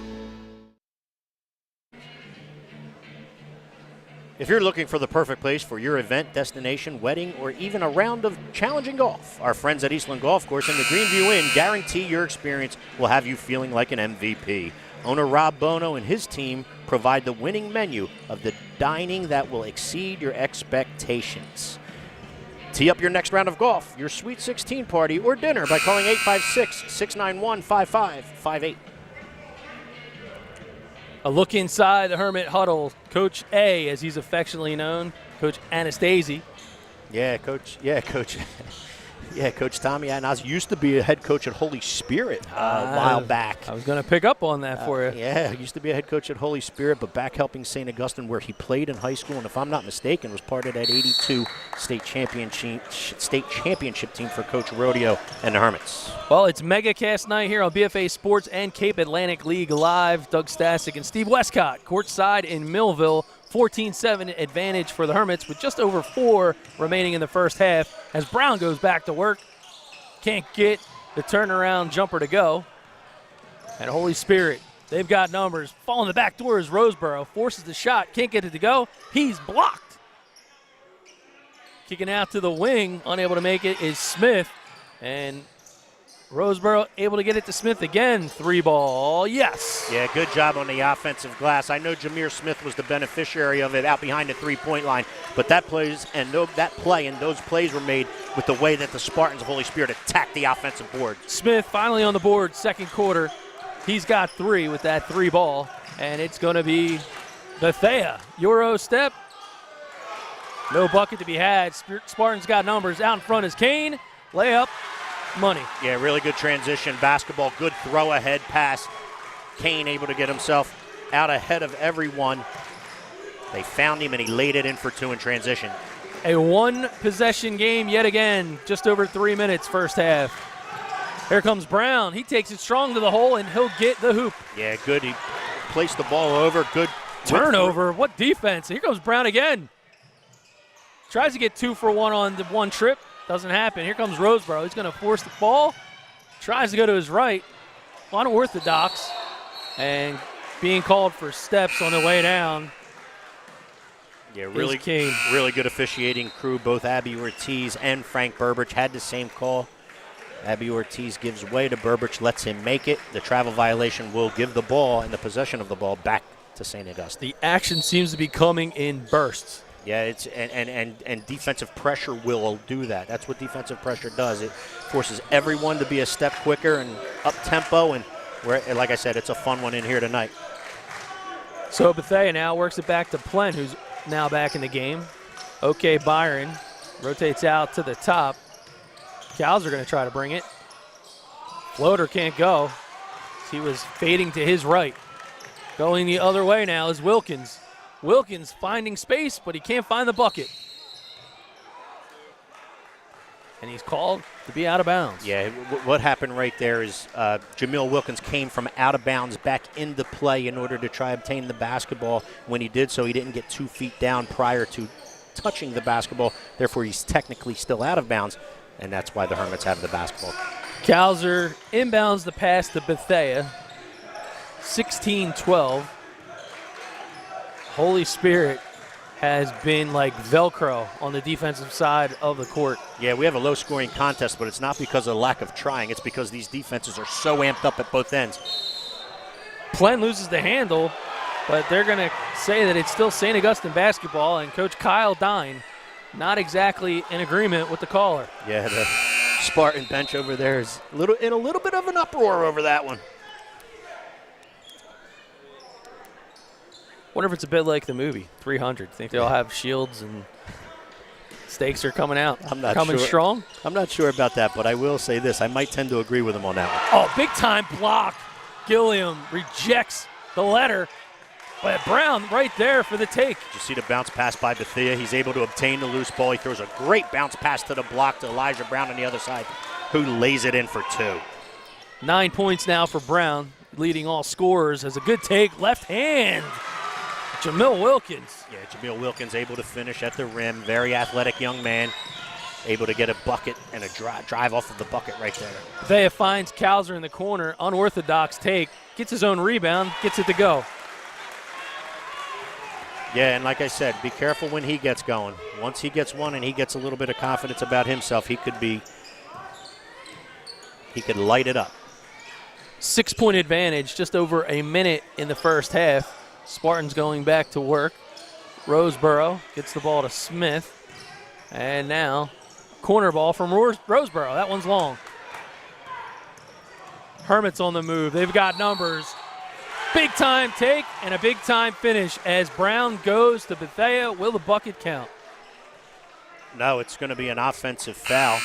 If you're looking for the perfect place for your event, destination, wedding, or even a round of challenging golf, our friends at Eastland Golf Course and the Greenview Inn guarantee your experience will have you feeling like an MVP. Owner Rob Bono and his team provide the winning menu of the dining that will exceed your expectations. Tee up your next round of golf, your Sweet 16 party, or dinner by calling 856-691-5558.
A look inside the Hermit huddle. Coach A, as he's affectionately known, Coach Anastasi.
Yeah, Coach. Coach Tommy Anaz used to be a head coach at Holy Spirit a while back.
I was going to pick up on that for you.
Yeah, he used to be a head coach at Holy Spirit, but back helping St. Augustine where he played in high school, and if I'm not mistaken, was part of that 82 state championship team for Coach Rodeo and the Hermits.
Well, it's Megacast night here on BFA Sports and Cape Atlantic League Live. Doug Stasic and Steve Westcott courtside in Millville. 14-7 advantage for the Hermits with just over 4 remaining in the first half as Brown goes back to work. Can't get the turnaround jumper to go. And Holy Spirit, they've got numbers. Falling the back door is Roseboro. Forces the shot. Can't get it to go. He's blocked. Kicking out to the wing. Unable to make it is Smith. And Roseboro able to get it to Smith again. 3-ball, yes.
Yeah, good job on the offensive glass. I know Jameer Smith was the beneficiary of it out behind the three-point line, but that play and those plays were made with the way that the Spartans of Holy Spirit attacked the offensive board.
Smith finally on the board, second quarter. He's got 3 with that 3-ball, and it's going to be Bethea. Euro step. No bucket to be had. Spartans got numbers. Out in front is Kane. Layup. Money.
Yeah, really good transition basketball. Good throw ahead pass. Kane able to get himself out ahead of everyone. They found him and he laid it in for 2 in transition.
A 1-possession game yet again. Just over 3 minutes first half. Here comes Brown. He takes it strong to the hole and he'll get the hoop.
Yeah, good. He placed the ball over. Good
turnover. What defense. Here comes Brown again. Tries to get 2 for 1 on the one trip. Doesn't happen. Here comes Roseboro. He's going to force the ball. Tries to go to his right. Unorthodox. And being called for steps on the way down.
Yeah, really good officiating crew. Both Abby Ortiz and Frank Burbridge had the same call. Abby Ortiz gives way to Burbridge, lets him make it. The travel violation will give the ball and the possession of the ball back to St. Augustine.
The action seems to be coming in bursts.
Yeah, it's and defensive pressure will do that. That's what defensive pressure does. It forces everyone to be a step quicker and up tempo, and like I said, it's a fun one in here tonight.
So Bethea now works it back to Plen, who's now back in the game. Okay, Byron rotates out to the top. Cows are going to try to bring it. Floater can't go. He was fading to his right. Going the other way now is Wilkins. Wilkins finding space, but he can't find the bucket. And he's called to be out of bounds.
Yeah, what happened right there is Jamil Wilkins came from out of bounds back into play in order to try to obtain the basketball. When he did so, he didn't get 2 feet down prior to touching the basketball. Therefore, he's technically still out of bounds, and that's why the Hermits have the basketball.
Kauser inbounds the pass to Bethea. 16-12. Holy Spirit has been like Velcro on the defensive side of the court.
Yeah, we have a low-scoring contest, but it's not because of lack of trying. It's because these defenses are so amped up at both ends.
Plen loses the handle, but they're going to say that it's still St. Augustine basketball, and Coach Kyle Dine not exactly in agreement with the caller.
Yeah, the Spartan bench over there is in a little bit of an uproar over that one.
Wonder if it's a bit like the movie 300. Think they all have shields and stakes are coming out.
I'm not
coming
sure.
Strong.
I'm not sure about that, but I will say this: I might tend to agree with him on that one.
Oh, big time block. Gilliam rejects the letter, but Brown right there for the take.
Did you see the bounce pass by Bethea? He's able to obtain the loose ball. He throws a great bounce pass to the block to Elijah Brown on the other side, who lays it in for 2.
9 points now for Brown, leading all scorers. As a good take, left hand. Jamil Wilkins.
Yeah, Jamil Wilkins able to finish at the rim. Very athletic young man. Able to get a bucket and a drive off of the bucket right there.
Bethea finds Cowser in the corner. Unorthodox take. Gets his own rebound. Gets it to go.
Yeah, and like I said, be careful when he gets going. Once he gets one and he gets a little bit of confidence about himself, he could light it up.
6-point advantage, just over a minute in the first half. Spartans going back to work. Roseboro gets the ball to Smith. And now, corner ball from Roseboro. That one's long. Hermit's on the move. They've got numbers. Big time take and a big time finish as Brown goes to Bethea. Will the bucket count?
No, it's going to be an offensive foul.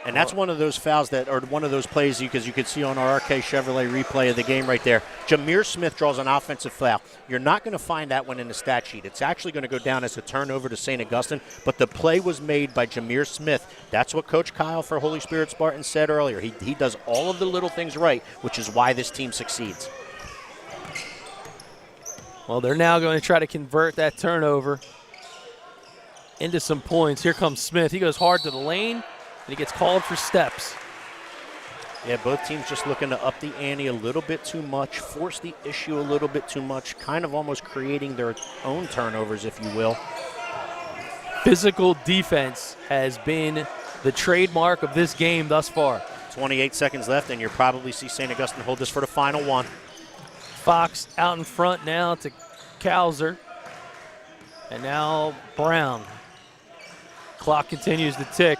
And that's one of those fouls one of those plays because you could see on our RK Chevrolet replay of the game right there. Jameer Smith draws an offensive foul. You're not going to find that one in the stat sheet. It's actually going to go down as a turnover to St. Augustine, but the play was made by Jameer Smith. That's what Coach Kyle for Holy Spirit Spartans said earlier. He does all of the little things right, which is why this team succeeds.
Well, they're now going to try to convert that turnover into some points. Here comes Smith. He goes hard to the lane. And he gets called for steps.
Yeah, both teams just looking to up the ante a little bit too much, force the issue a little bit too much, kind of almost creating their own turnovers, if you will.
Physical defense has been the trademark of this game thus far.
28 seconds left, and you'll probably see St. Augustine hold this for the final one.
Fox out in front now to Cowser. And now Brown. Clock continues to tick.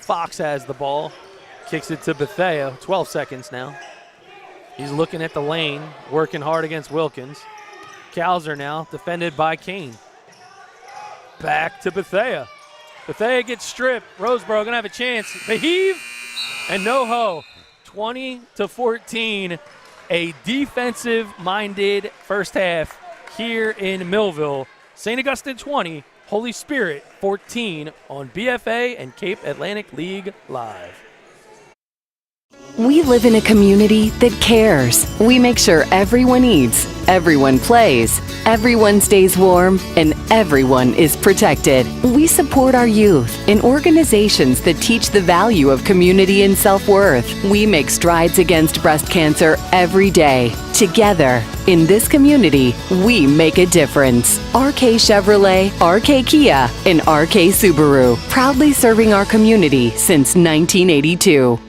Fox has the ball, kicks it to Bethea, 12 seconds now. He's looking at the lane, working hard against Wilkins. Cowser now, defended by Kane. Back to Bethea. Bethea gets stripped. Roseboro gonna have a chance. They heave, and no-ho. 20-14, a defensive-minded first half here in Millville. St. Augustine 20, Holy Spirit 14 on BFA and Cape Atlantic League Live.
We live in a community that cares. We make sure everyone eats, everyone plays, everyone stays warm, and everyone is protected. We support our youth in organizations that teach the value of community and self-worth. We make strides against breast cancer every day. Together, in this community, we make a difference. RK Chevrolet, RK Kia, and RK Subaru, proudly serving our community since 1982.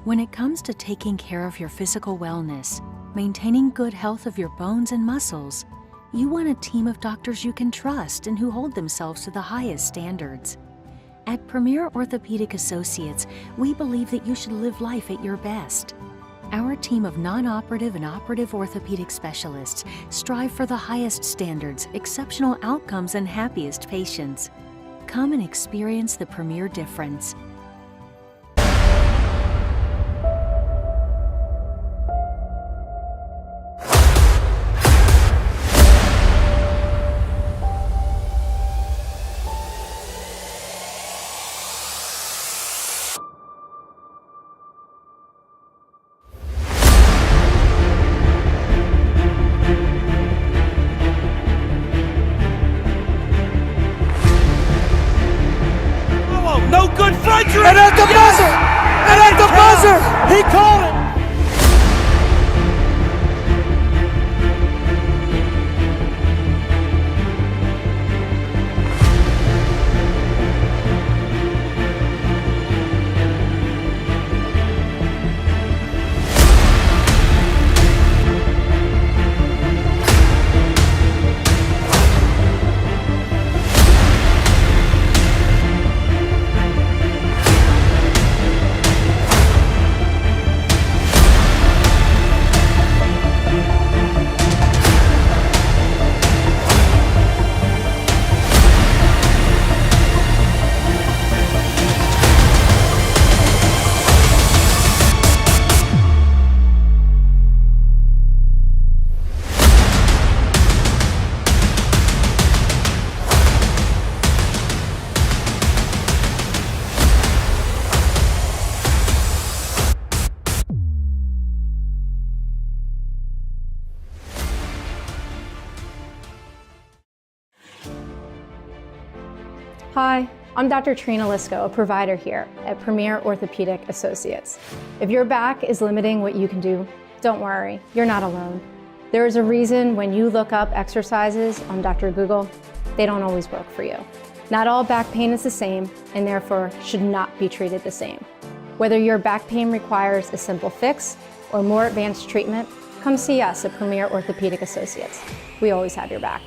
When it comes to taking care of your physical wellness, maintaining good health of your bones and muscles, you want a team of doctors you can trust and who hold themselves to the highest standards. At Premier Orthopedic Associates, we believe that you should live life at your best. Our team of non-operative and operative orthopedic specialists strive for the highest standards, exceptional outcomes, and happiest patients. Come and experience the Premier difference.
And at the buzzer! And at the buzzer! He called it!
Hi, I'm Dr. Trina Lisko, a provider here at Premier Orthopedic Associates. If your back is limiting what you can do, don't worry, you're not alone. There is a reason when you look up exercises on Dr. Google, they don't always work for you. Not all back pain is the same and therefore should not be treated the same. Whether your back pain requires a simple fix or more advanced treatment, come see us at Premier Orthopedic Associates. We always have your back.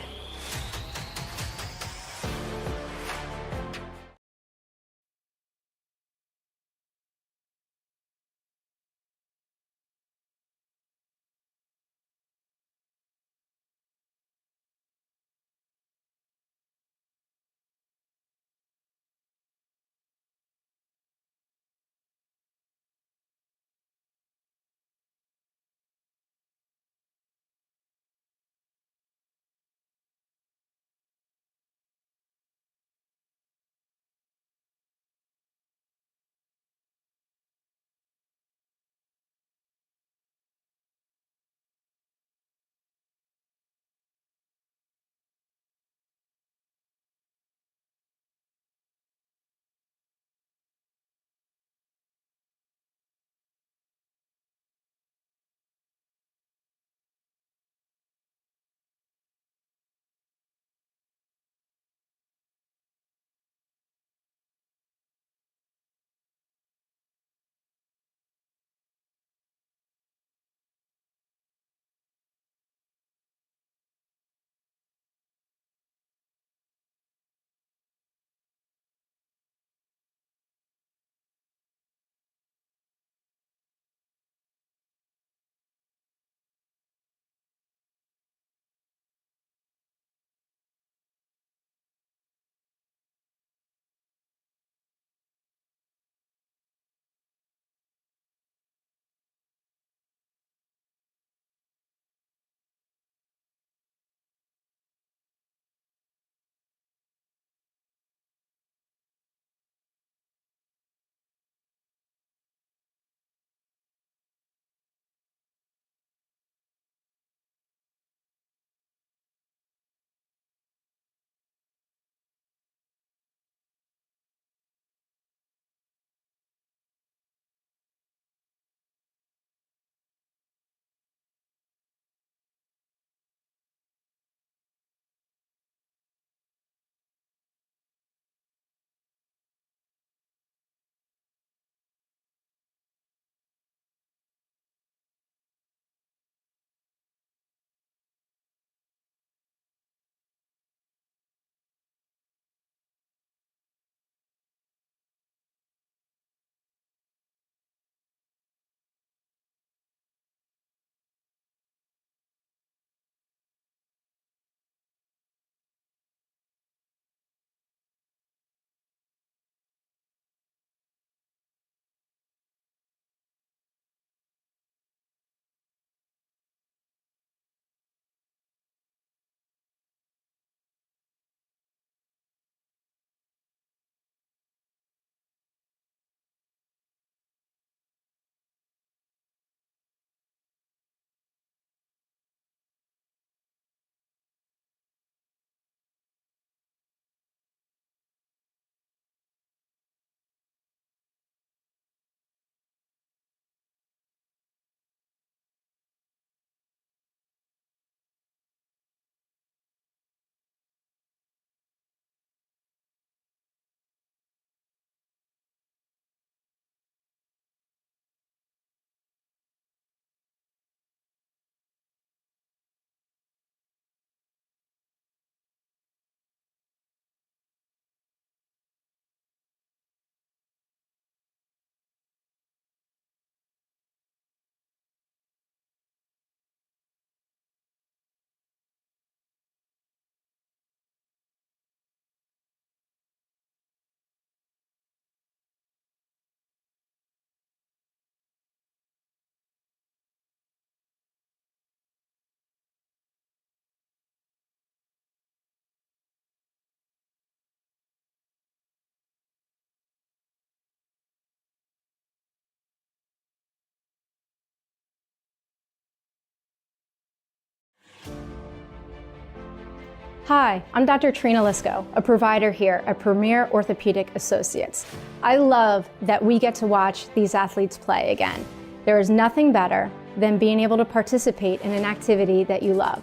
Hi, I'm Dr. Trina Lisko, a provider here at Premier Orthopedic Associates. I love that we get to watch these athletes play again. There is nothing better than being able to participate in an activity that you love.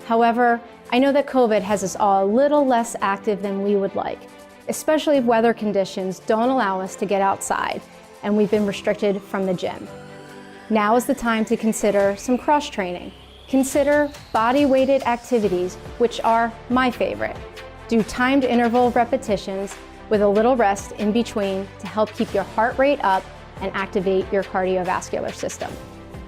However, I know that COVID has us all a little less active than we would like, especially if weather conditions don't allow us to get outside and we've been restricted from the gym. Now is the time to consider some cross-training. Consider body-weighted activities, which are my favorite. Do timed interval repetitions with a little rest in between to help keep your heart rate up and activate your cardiovascular system.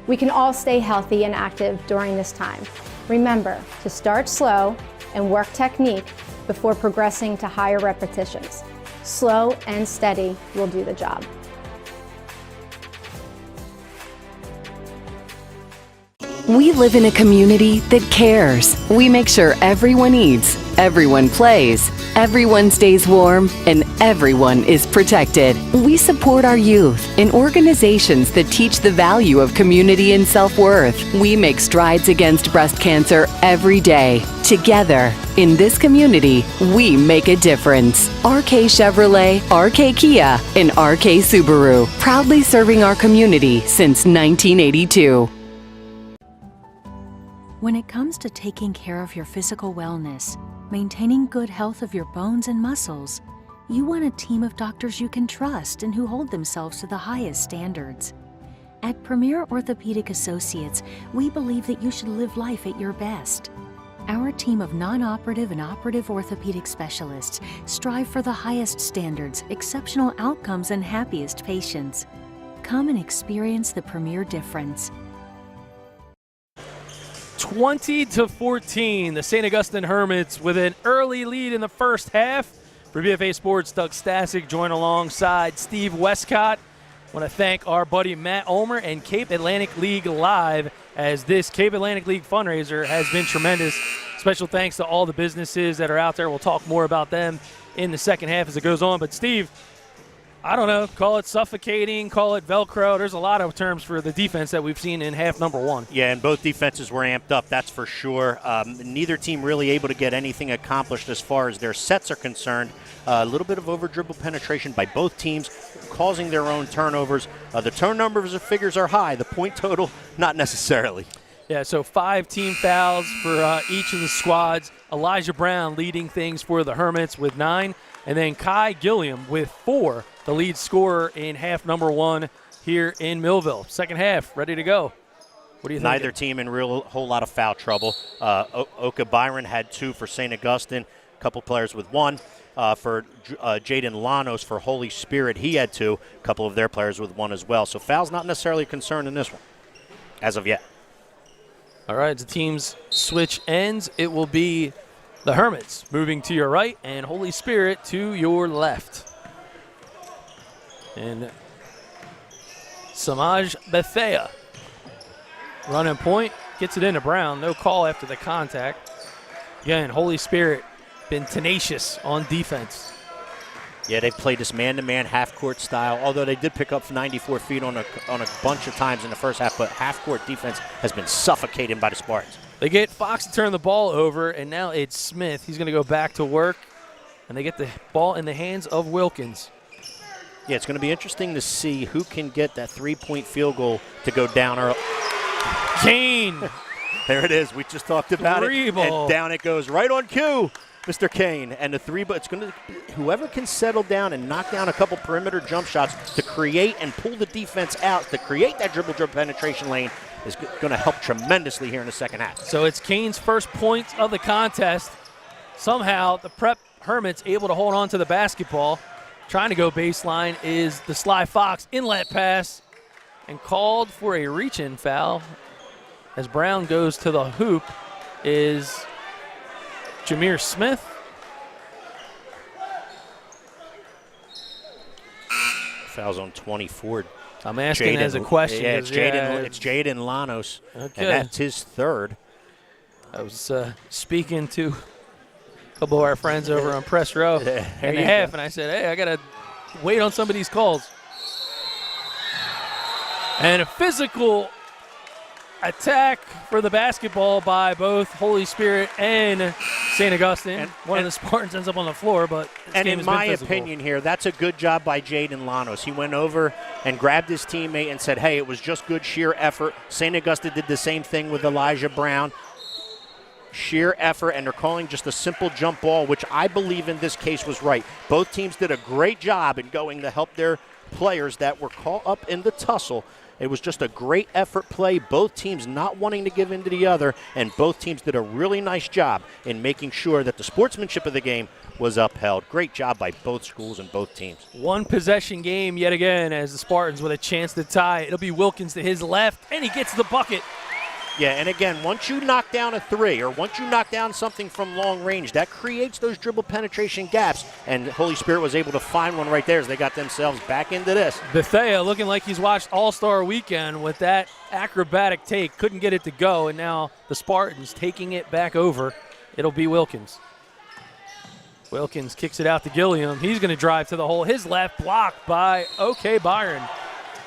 We can all stay healthy and active during this time. Remember to start slow and work technique before progressing to higher repetitions. Slow and steady will do the job.
We live in a community that cares. We make sure everyone eats, everyone plays, everyone stays warm, and everyone is protected. We support our youth in organizations that teach the value of community and self-worth. We make strides against breast cancer every day. Together, in this community, we make a difference. RK Chevrolet, RK Kia, and RK Subaru, proudly serving our community since 1982.
When it comes to taking care of your physical wellness, maintaining good health of your bones and muscles, you want a team of doctors you can trust and who hold themselves to the highest standards. At Premier Orthopedic Associates, we believe that you should live life at your best. Our team of non-operative and operative orthopedic specialists strive for the highest standards, exceptional outcomes, and happiest patients. Come and experience the Premier difference.
20-14, the St. Augustine Hermits with an early lead in the first half. For BFA Sports, Doug Stasic joined alongside Steve Westcott. I want to thank our buddy Matt Ulmer and Cape Atlantic League Live, as this Cape Atlantic League fundraiser has been tremendous. Special thanks to all the businesses that are out there. We'll talk more about them in the second half as it goes on. But Steve, I don't know, call it suffocating, call it Velcro. There's a lot of terms for the defense that we've seen in half number one.
Yeah, and both defenses were amped up, that's for sure. Neither team really able to get anything accomplished as far as their sets are concerned. A little bit of over-dribble penetration by both teams, causing their own turnovers. The turnovers figures are high. The point total, not necessarily.
Yeah, so 5 team fouls for each of the squads. Elijah Brown leading things for the Hermits with 9. And then Kai Gilliam with 4, the lead scorer in half number one here in Millville. Second half, ready to go. What do you think?
Neither team in whole lot of foul trouble. Oka Byron had 2 for St. Augustine, a couple players with 1. For Jaden Lanos for Holy Spirit, he had 2, a couple of their players with 1 as well. So foul's not necessarily a concern in this one, as of yet.
All right, the teams switch ends. It will be the Hermits moving to your right and Holy Spirit to your left. And Samaj Bethea running point, gets it into Brown. No call after the contact. Again, Holy Spirit been tenacious on defense.
Yeah, they've played this man-to-man half-court style, although they did pick up 94 feet on a bunch of times in the first half, but half-court defense has been suffocated by the Spartans.
They get Fox to turn the ball over, and now it's Smith. He's going to go back to work, and they get the ball in the hands of Wilkins.
Yeah, it's going to be interesting to see who can get that three-point field goal to go down early.
Kane.
There it is. We just talked about it. And down it goes right on cue, Mr. Kane. And the three, but it's going to, whoever can settle down and knock down a couple perimeter jump shots to create and pull the defense out, to create that dribble penetration lane, is going to help tremendously here in the second half.
So it's Kane's first points of the contest. Somehow the Prep Hermits able to hold on to the basketball. Trying to go baseline is the Sly Fox inlet pass, and called for a reach-in foul as Brown goes to the hoop is Jameer Smith.
Foul's on 24.
I'm asking as a question.
Yeah, it's Jaden Lanos,
okay.
And that's his third.
I was speaking to a couple of our friends over on Press Row in the half, and I said, hey, I got to wait on some of these calls. And a physical attack for the basketball by both Holy Spirit and St. Augustine. One of the Spartans ends up on the floor, but this
and
game
in
has
my
been physical.
opinion here, that's a good job by Jaden Lanos. He went over and grabbed his teammate and said, hey, it was just good sheer effort. St. Augustine did the same thing with Elijah Brown. Sheer effort, and they're calling just a simple jump ball, which I believe in this case was right. Both teams did a great job in going to help their players that were caught up in the tussle. It was just a great effort play, both teams not wanting to give in to the other, and both teams did a really nice job in making sure that the sportsmanship of the game was upheld. Great job by both schools and both teams.
One possession game yet again as the Spartans with a chance to tie. It'll be Wilkins to his left, and he gets the bucket.
Yeah, and again, once you knock down a three or once you knock down something from long range, that creates those dribble penetration gaps, and Holy Spirit was able to find one right there as they got themselves back into this.
Bethea looking like he's watched All-Star Weekend with that acrobatic take. Couldn't get it to go, and now the Spartans taking it back over. It'll be Wilkins. Wilkins kicks it out to Gilliam. He's going to drive to the hole. His left blocked by OK Byron.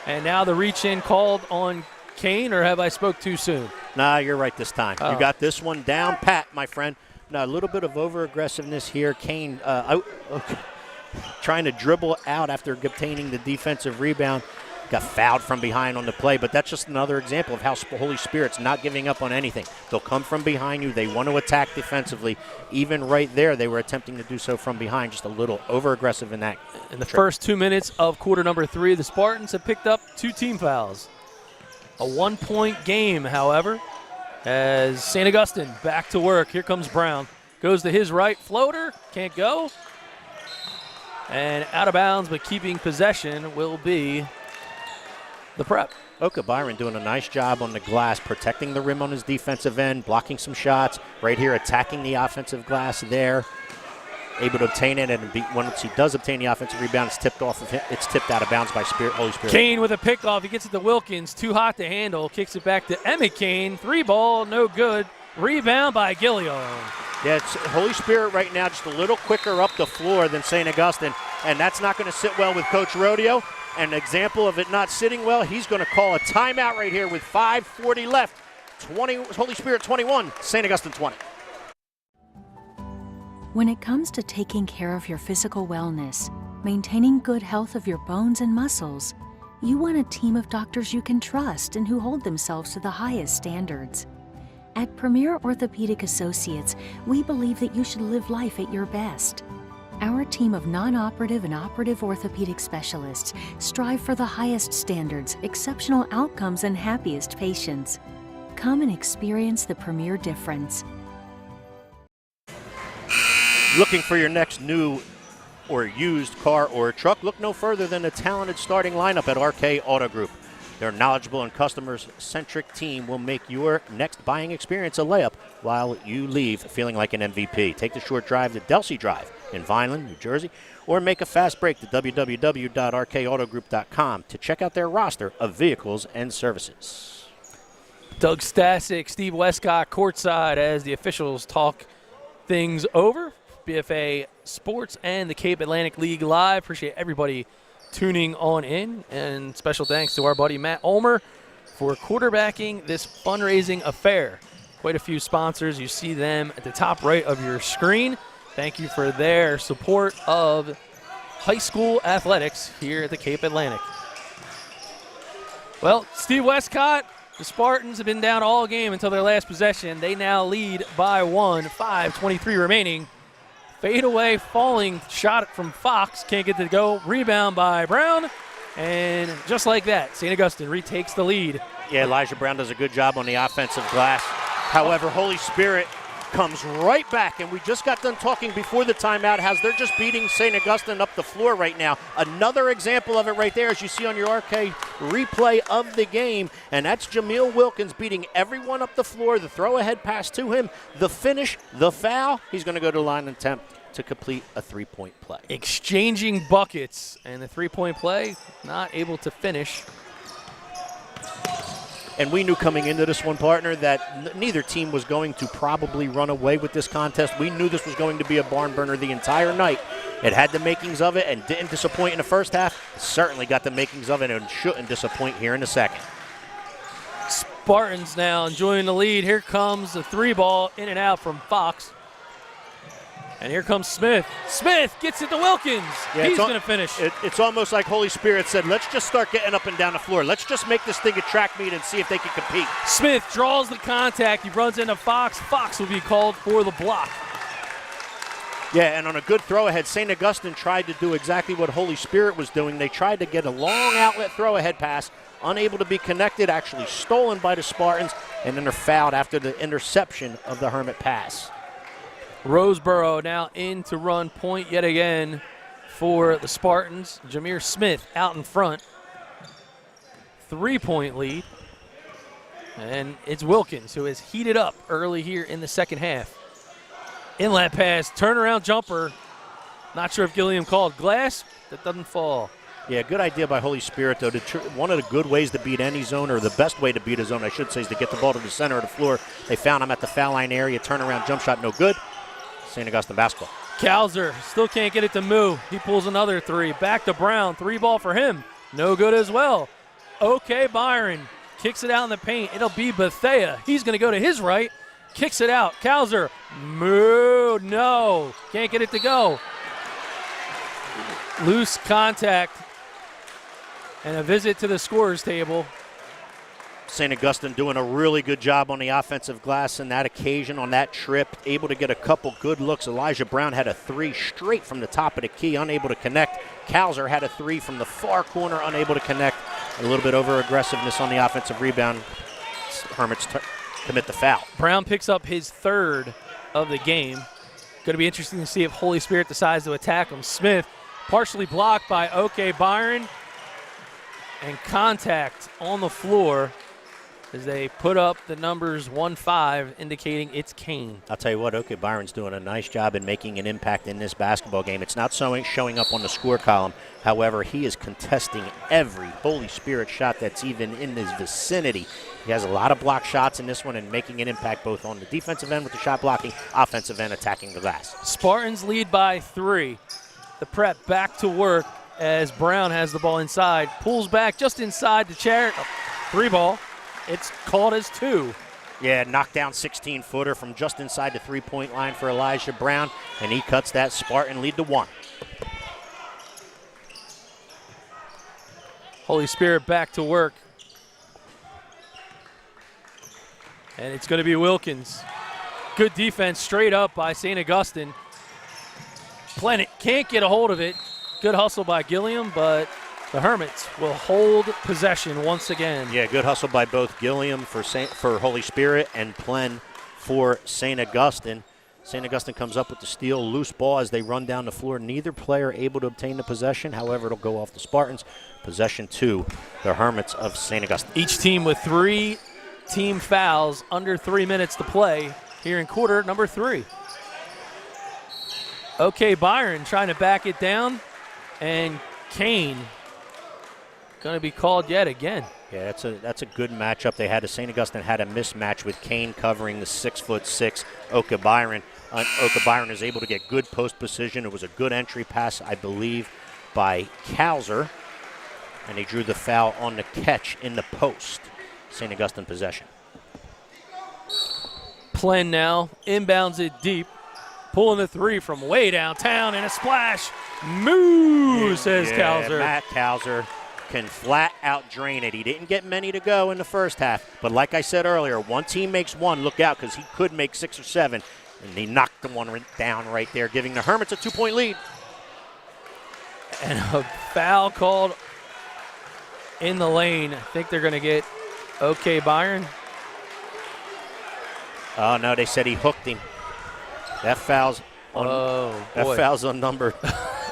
And now the reach-in called on Kane, or have I spoke too soon?
Nah, you're right this time.
Oh.
You got this one down pat, my friend. Now, a little bit of over-aggressiveness here. Kane trying to dribble out after obtaining the defensive rebound. Got fouled from behind on the play, but that's just another example of how Holy Spirit's not giving up on anything. They'll come from behind you. They want to attack defensively. Even right there, they were attempting to do so from behind, just a little over-aggressive in that.
In the first 2 minutes of quarter number 3, the Spartans have picked up 2 team fouls. A 1-point game, however, as St. Augustine back to work. Here comes Brown. Goes to his right. Floater. Can't go. And out of bounds, but keeping possession will be the Prep.
Oka Byron doing a nice job on the glass, protecting the rim on his defensive end, blocking some shots. Right here, attacking the offensive glass there. Able to obtain it, and once he does obtain the offensive rebound, it's tipped off of him. It's tipped out of bounds by Holy Spirit.
Kane with a pickoff. He gets it to Wilkins. Too hot to handle. Kicks it back to Emmett Kane. 3-ball, no good. Rebound by Gilliam.
Yeah, it's Holy Spirit right now just a little quicker up the floor than St. Augustine, and that's not going to sit well with Coach Rodeo. An example of it not sitting well, he's going to call a timeout right here with 5:40 left. Holy Spirit 21, St. Augustine 20.
When it comes to taking care of your physical wellness, maintaining good health of your bones and muscles, you want a team of doctors you can trust and who hold themselves to the highest standards. At Premier Orthopedic Associates, we believe that you should live life at your best. Our team of non-operative and operative orthopedic specialists strive for the highest standards, exceptional outcomes, and happiest patients. Come and experience the Premier difference.
Looking for your next new or used car or truck? Look no further than the talented starting lineup at RK Auto Group. Their knowledgeable and customer-centric team will make your next buying experience a layup while you leave feeling like an MVP. Take the short drive to Delsey Drive in Vineland, New Jersey, or make a fast break to www.rkautogroup.com to check out their roster of vehicles and services.
Doug Stasic, Steve Westcott courtside as the officials talk things over. BFA Sports and the Cape Atlantic League Live. Appreciate everybody tuning on in, and special thanks to our buddy Matt Ulmer for quarterbacking this fundraising affair. Quite a few sponsors. You see them at the top right of your screen. Thank you for their support of high school athletics here at the Cape Atlantic. Well, Steve Westcott, the Spartans have been down all game until their last possession. They now lead by 1, 5:23 remaining. Fade away, falling shot from Fox. Can't get it to go. Rebound by Brown. And just like that, St. Augustine retakes the lead.
Yeah, Elijah Brown does a good job on the offensive glass. However, Holy Spirit comes right back, and we just got done talking before the timeout how they're just beating St. Augustine up the floor right now. Another example of it right there, as you see on your RK replay of the game, and that's Jameel Wilkins beating everyone up the floor. The throw-ahead pass to him, the finish, the foul. He's going to go to the line and attempt to complete a three-point play.
Exchanging buckets, and the three-point play not able to finish.
And we knew coming into this one, partner, that neither team was going to probably run away with this contest. We knew this was going to be a barn burner the entire night. It had the makings of it and didn't disappoint in the first half. Certainly got the makings of it and shouldn't disappoint here in the second.
Spartans now enjoying the lead. Here comes the 3-ball in and out from Fox. And here comes Smith. Smith gets it to Wilkins.
Yeah,
He's going to finish.
It's almost like Holy Spirit said, let's just start getting up and down the floor. Let's just make this thing a track meet and see if they can compete.
Smith draws the contact. He runs into Fox. Fox will be called for the block.
Yeah, and on a good throw-ahead, St. Augustine tried to do exactly what Holy Spirit was doing. They tried to get a long outlet throw-ahead pass, unable to be connected, actually stolen by the Spartans, and then they're fouled after the interception of the Hermit pass.
Roseboro now in to run point yet again for the Spartans. Jameer Smith out in front. 3-point lead. And it's Wilkins who has heated up early here in the second half. Inlet pass, turnaround jumper. Not sure if Gilliam called glass. That doesn't fall.
Yeah, good idea by Holy Spirit, though. One of the good ways to beat any zone, or the best way to beat a zone, I should say, is to get the ball to the center of the floor. They found him at the foul line area. Turnaround jump shot, no good. St. Augustine basketball.
Kauser still can't get it to move. He pulls another three. Back to Brown. 3-ball for him. No good as well. Okay, Byron kicks it out in the paint. It'll be Bethea. He's going to go to his right. Kicks it out. Kauser. Moo. No. Can't get it to go. Loose contact. And a visit to the scorer's table.
St. Augustine doing a really good job on the offensive glass in that occasion, on that trip. Able to get a couple good looks. Elijah Brown had a three straight from the top of the key, unable to connect. Kauser had a three from the far corner, unable to connect. A little bit over aggressiveness on the offensive rebound. Hermits commit the foul.
Brown picks up his third of the game. Going to be interesting to see if Holy Spirit decides to attack him. Smith partially blocked by OK Byron. And contact on the floor as they put up the numbers 1-5, indicating it's Kane.
I'll tell you what, OK Byron's doing a nice job in making an impact in this basketball game. It's not showing up on the score column. However, he is contesting every Holy Spirit shot that's even in his vicinity. He has a lot of block shots in this one and making an impact both on the defensive end with the shot blocking, offensive end attacking the glass.
Spartans lead by 3. The prep back to work as Brown has the ball inside. Pulls back just inside the chair. 3-ball. It's called as 2.
Yeah, knockdown 16-footer from just inside the three-point line for Elijah Brown, and he cuts that Spartan lead to 1.
Holy Spirit back to work. And it's going to be Wilkins. Good defense straight up by St. Augustine. Planet can't get a hold of it. Good hustle by Gilliam, but the Hermits will hold possession once again.
Yeah, good hustle by both Gilliam for Holy Spirit and Plen for St. Augustine. St. Augustine comes up with the steal, loose ball as they run down the floor. Neither player able to obtain the possession. However, it'll go off the Spartans. Possession to the Hermits of St. Augustine.
Each team with 3 team fouls under 3 minutes to play here in quarter number 3. Okay, Byron trying to back it down, and Kane going to be called yet again.
Yeah, that's a good matchup. St. Augustine had a mismatch with Kane covering the 6'6" Oka Byron. Oka Byron is able to get good post position. It was a good entry pass, I believe, by Kauser, and he drew the foul on the catch in the post. St. Augustine possession.
Plen now inbounds it deep, pulling the 3 from way downtown, and a splash. Moo, says Kauser.
Matt Kauser can flat out drain it. He didn't get many to go in the first half, but like I said earlier, one team makes one, look out, because he could make 6 or 7, and he knocked the one down right there, giving the Hermits a 2-point lead.
And a foul called in the lane. I think they're going to get OK Byron.
Oh, no, they said he hooked him. That foul's on number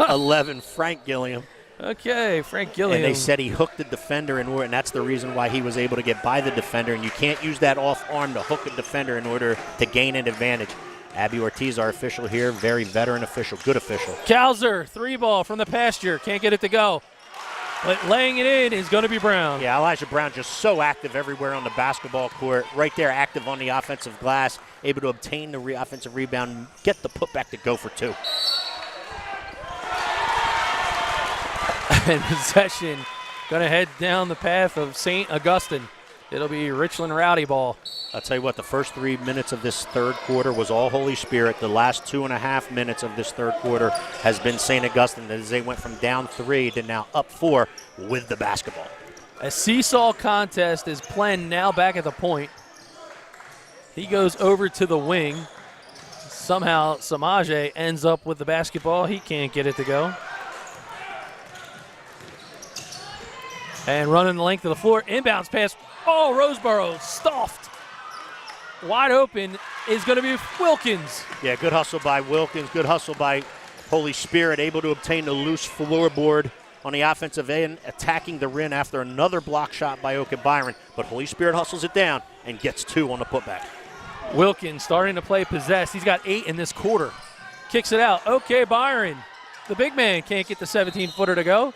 11, Frank Gilliam.
Okay, Frank Gilliam.
And they said he hooked the defender, and that's the reason why he was able to get by the defender. And you can't use that off arm to hook a defender in order to gain an advantage. Abby Ortiz, our official here, very veteran official, good official.
Kauser, 3-ball from the pasture. Can't get it to go. But laying it in is going to be Brown.
Yeah, Elijah Brown just so active everywhere on the basketball court. Right there, active on the offensive glass, able to obtain the offensive rebound, get the putback to go for 2.
And possession going to head down the path of St. Augustine. It'll be Richland Rowdy ball.
I'll tell you what, the first 3 minutes of this third quarter was all Holy Spirit. The last 2.5 minutes of this third quarter has been St. Augustine, as they went from down 3 to now up 4 with the basketball.
A seesaw contest is Plen now back at the point. He goes over to the wing. Somehow Samaje ends up with the basketball. He can't get it to go. And running the length of the floor. Inbounds pass. Oh, Roseboro stuffed. Wide open is going to be Wilkins.
Yeah, good hustle by Wilkins. Good hustle by Holy Spirit. Able to obtain the loose floorboard on the offensive end, attacking the rim after another block shot by Oka Byron. But Holy Spirit hustles it down and gets 2 on the putback.
Wilkins starting to play possess. He's got 8 in this quarter. Kicks it out. Okay, Byron. The big man can't get the 17-footer to go.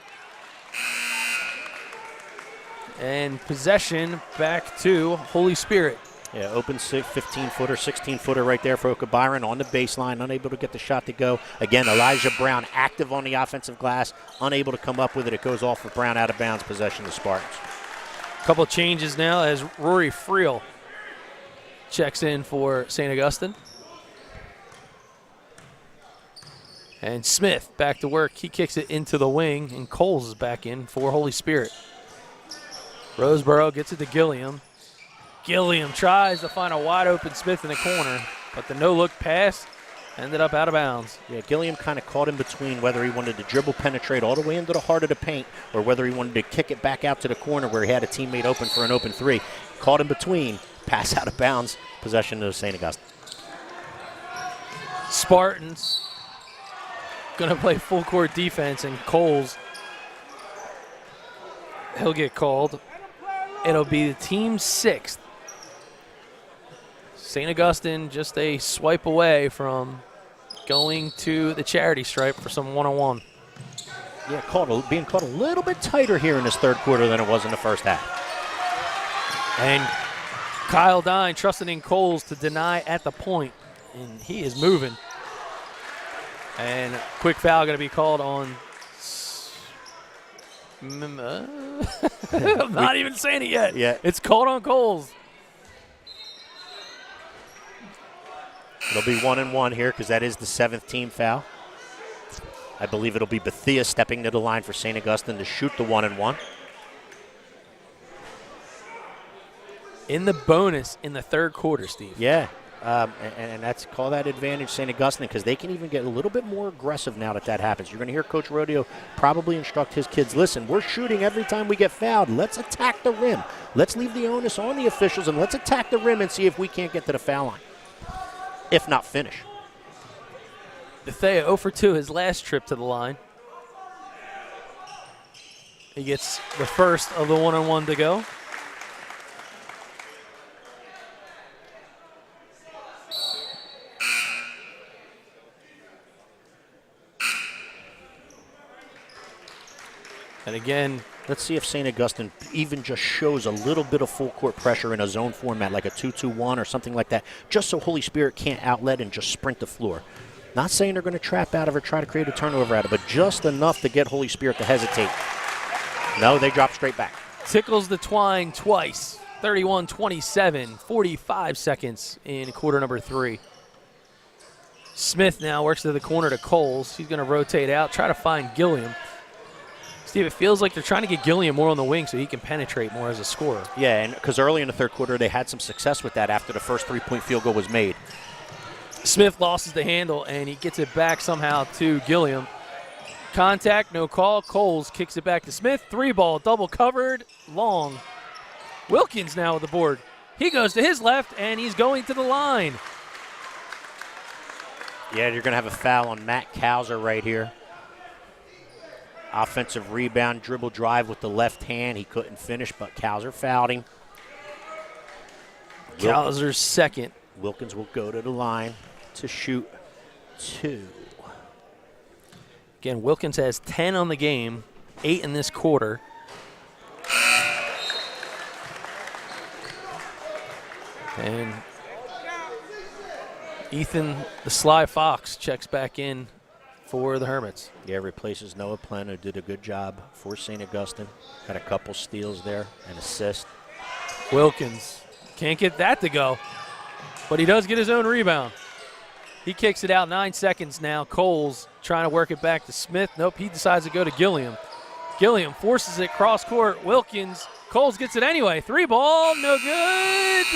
And possession back to Holy Spirit.
Yeah, open 15-footer, 16-footer right there for Oka Byron on the baseline, unable to get the shot to go. Again, Elijah Brown active on the offensive glass, unable to come up with it. It goes off for Brown out of bounds, possession of the Spartans.
Couple changes now as Rory Friel checks in for St. Augustine. And Smith back to work. He kicks it into the wing, and Coles is back in for Holy Spirit. Roseboro gets it to Gilliam. Gilliam tries to find a wide-open Smith in the corner, but the no-look pass ended up out of bounds.
Yeah, Gilliam kind of caught in between whether he wanted to dribble penetrate all the way into the heart of the paint or whether he wanted to kick it back out to the corner where he had a teammate open for an open 3. Caught in between, pass out of bounds, possession to St. Augustine.
Spartans going to play full-court defense, and Coles, he'll get called. It'll be the team's 6th. St. Augustine just a swipe away from going to the charity stripe for some one-on-one.
Yeah, being caught a little bit tighter here in this third quarter than it was in the first half.
And Kyle Dine trusting in Coles to deny at the point, and he is moving. And quick foul going to be called on. I'm not even saying it yet.
Yeah.
It's called on Coles.
It'll be 1-1 here because that is the 7th team foul. I believe it'll be Bethia stepping to the line for St. Augustine to shoot the 1-1.
In the bonus in the third quarter, Steve.
Yeah, and that's call that advantage St. Augustine because they can even get a little bit more aggressive now that happens. You're going to hear Coach Rodeo probably instruct his kids, listen, we're shooting every time we get fouled. Let's attack the rim. Let's leave the onus on the officials and let's attack the rim and see if we can't get to the foul line, if not finish.
Bethea 0 for 2 his last trip to the line. He gets the first of the 1-on-1 to go. And again,
let's see if St. Augustine even just shows a little bit of full court pressure in a zone format like a 2-2-1 or something like that, just so Holy Spirit can't outlet and just sprint the floor. Not saying they're going to trap out of it, try to create a turnover out of it, but just enough to get Holy Spirit to hesitate. No, they drop straight back.
Tickles the twine twice. 31-27, 45 seconds in quarter number 3. Smith now works to the corner to Coles. He's going to rotate out, try to find Gilliam. Steve, it feels like they're trying to get Gilliam more on the wing so he can penetrate more as a scorer.
Yeah, and because early in the third quarter they had some success with that after the first 3-point field goal was made.
Smith loses the handle, and he gets it back somehow to Gilliam. Contact, no call. Coles kicks it back to Smith. 3-ball, double covered, long. Wilkins now with the board. He goes to his left, and he's going to the line.
Yeah, you're going to have a foul on Matt Kauser right here. Offensive rebound, dribble drive with the left hand. He couldn't finish, but Kauser fouled him.
Kauser's second.
Wilkins will go to the line to shoot 2.
Again, Wilkins has 10 on the game, 8 in this quarter. And Ethan, the Sly Fox, checks back in for the Hermits.
Yeah, replaces Noah Plen, who did a good job for St. Augustine. Had a couple steals there, an assist.
Wilkins can't get that to go, but he does get his own rebound. He kicks it out, 9 seconds now. Coles trying to work it back to Smith. Nope, he decides to go to Gilliam. Gilliam forces it cross court. Wilkins, Coles gets it anyway. 3-ball, no good.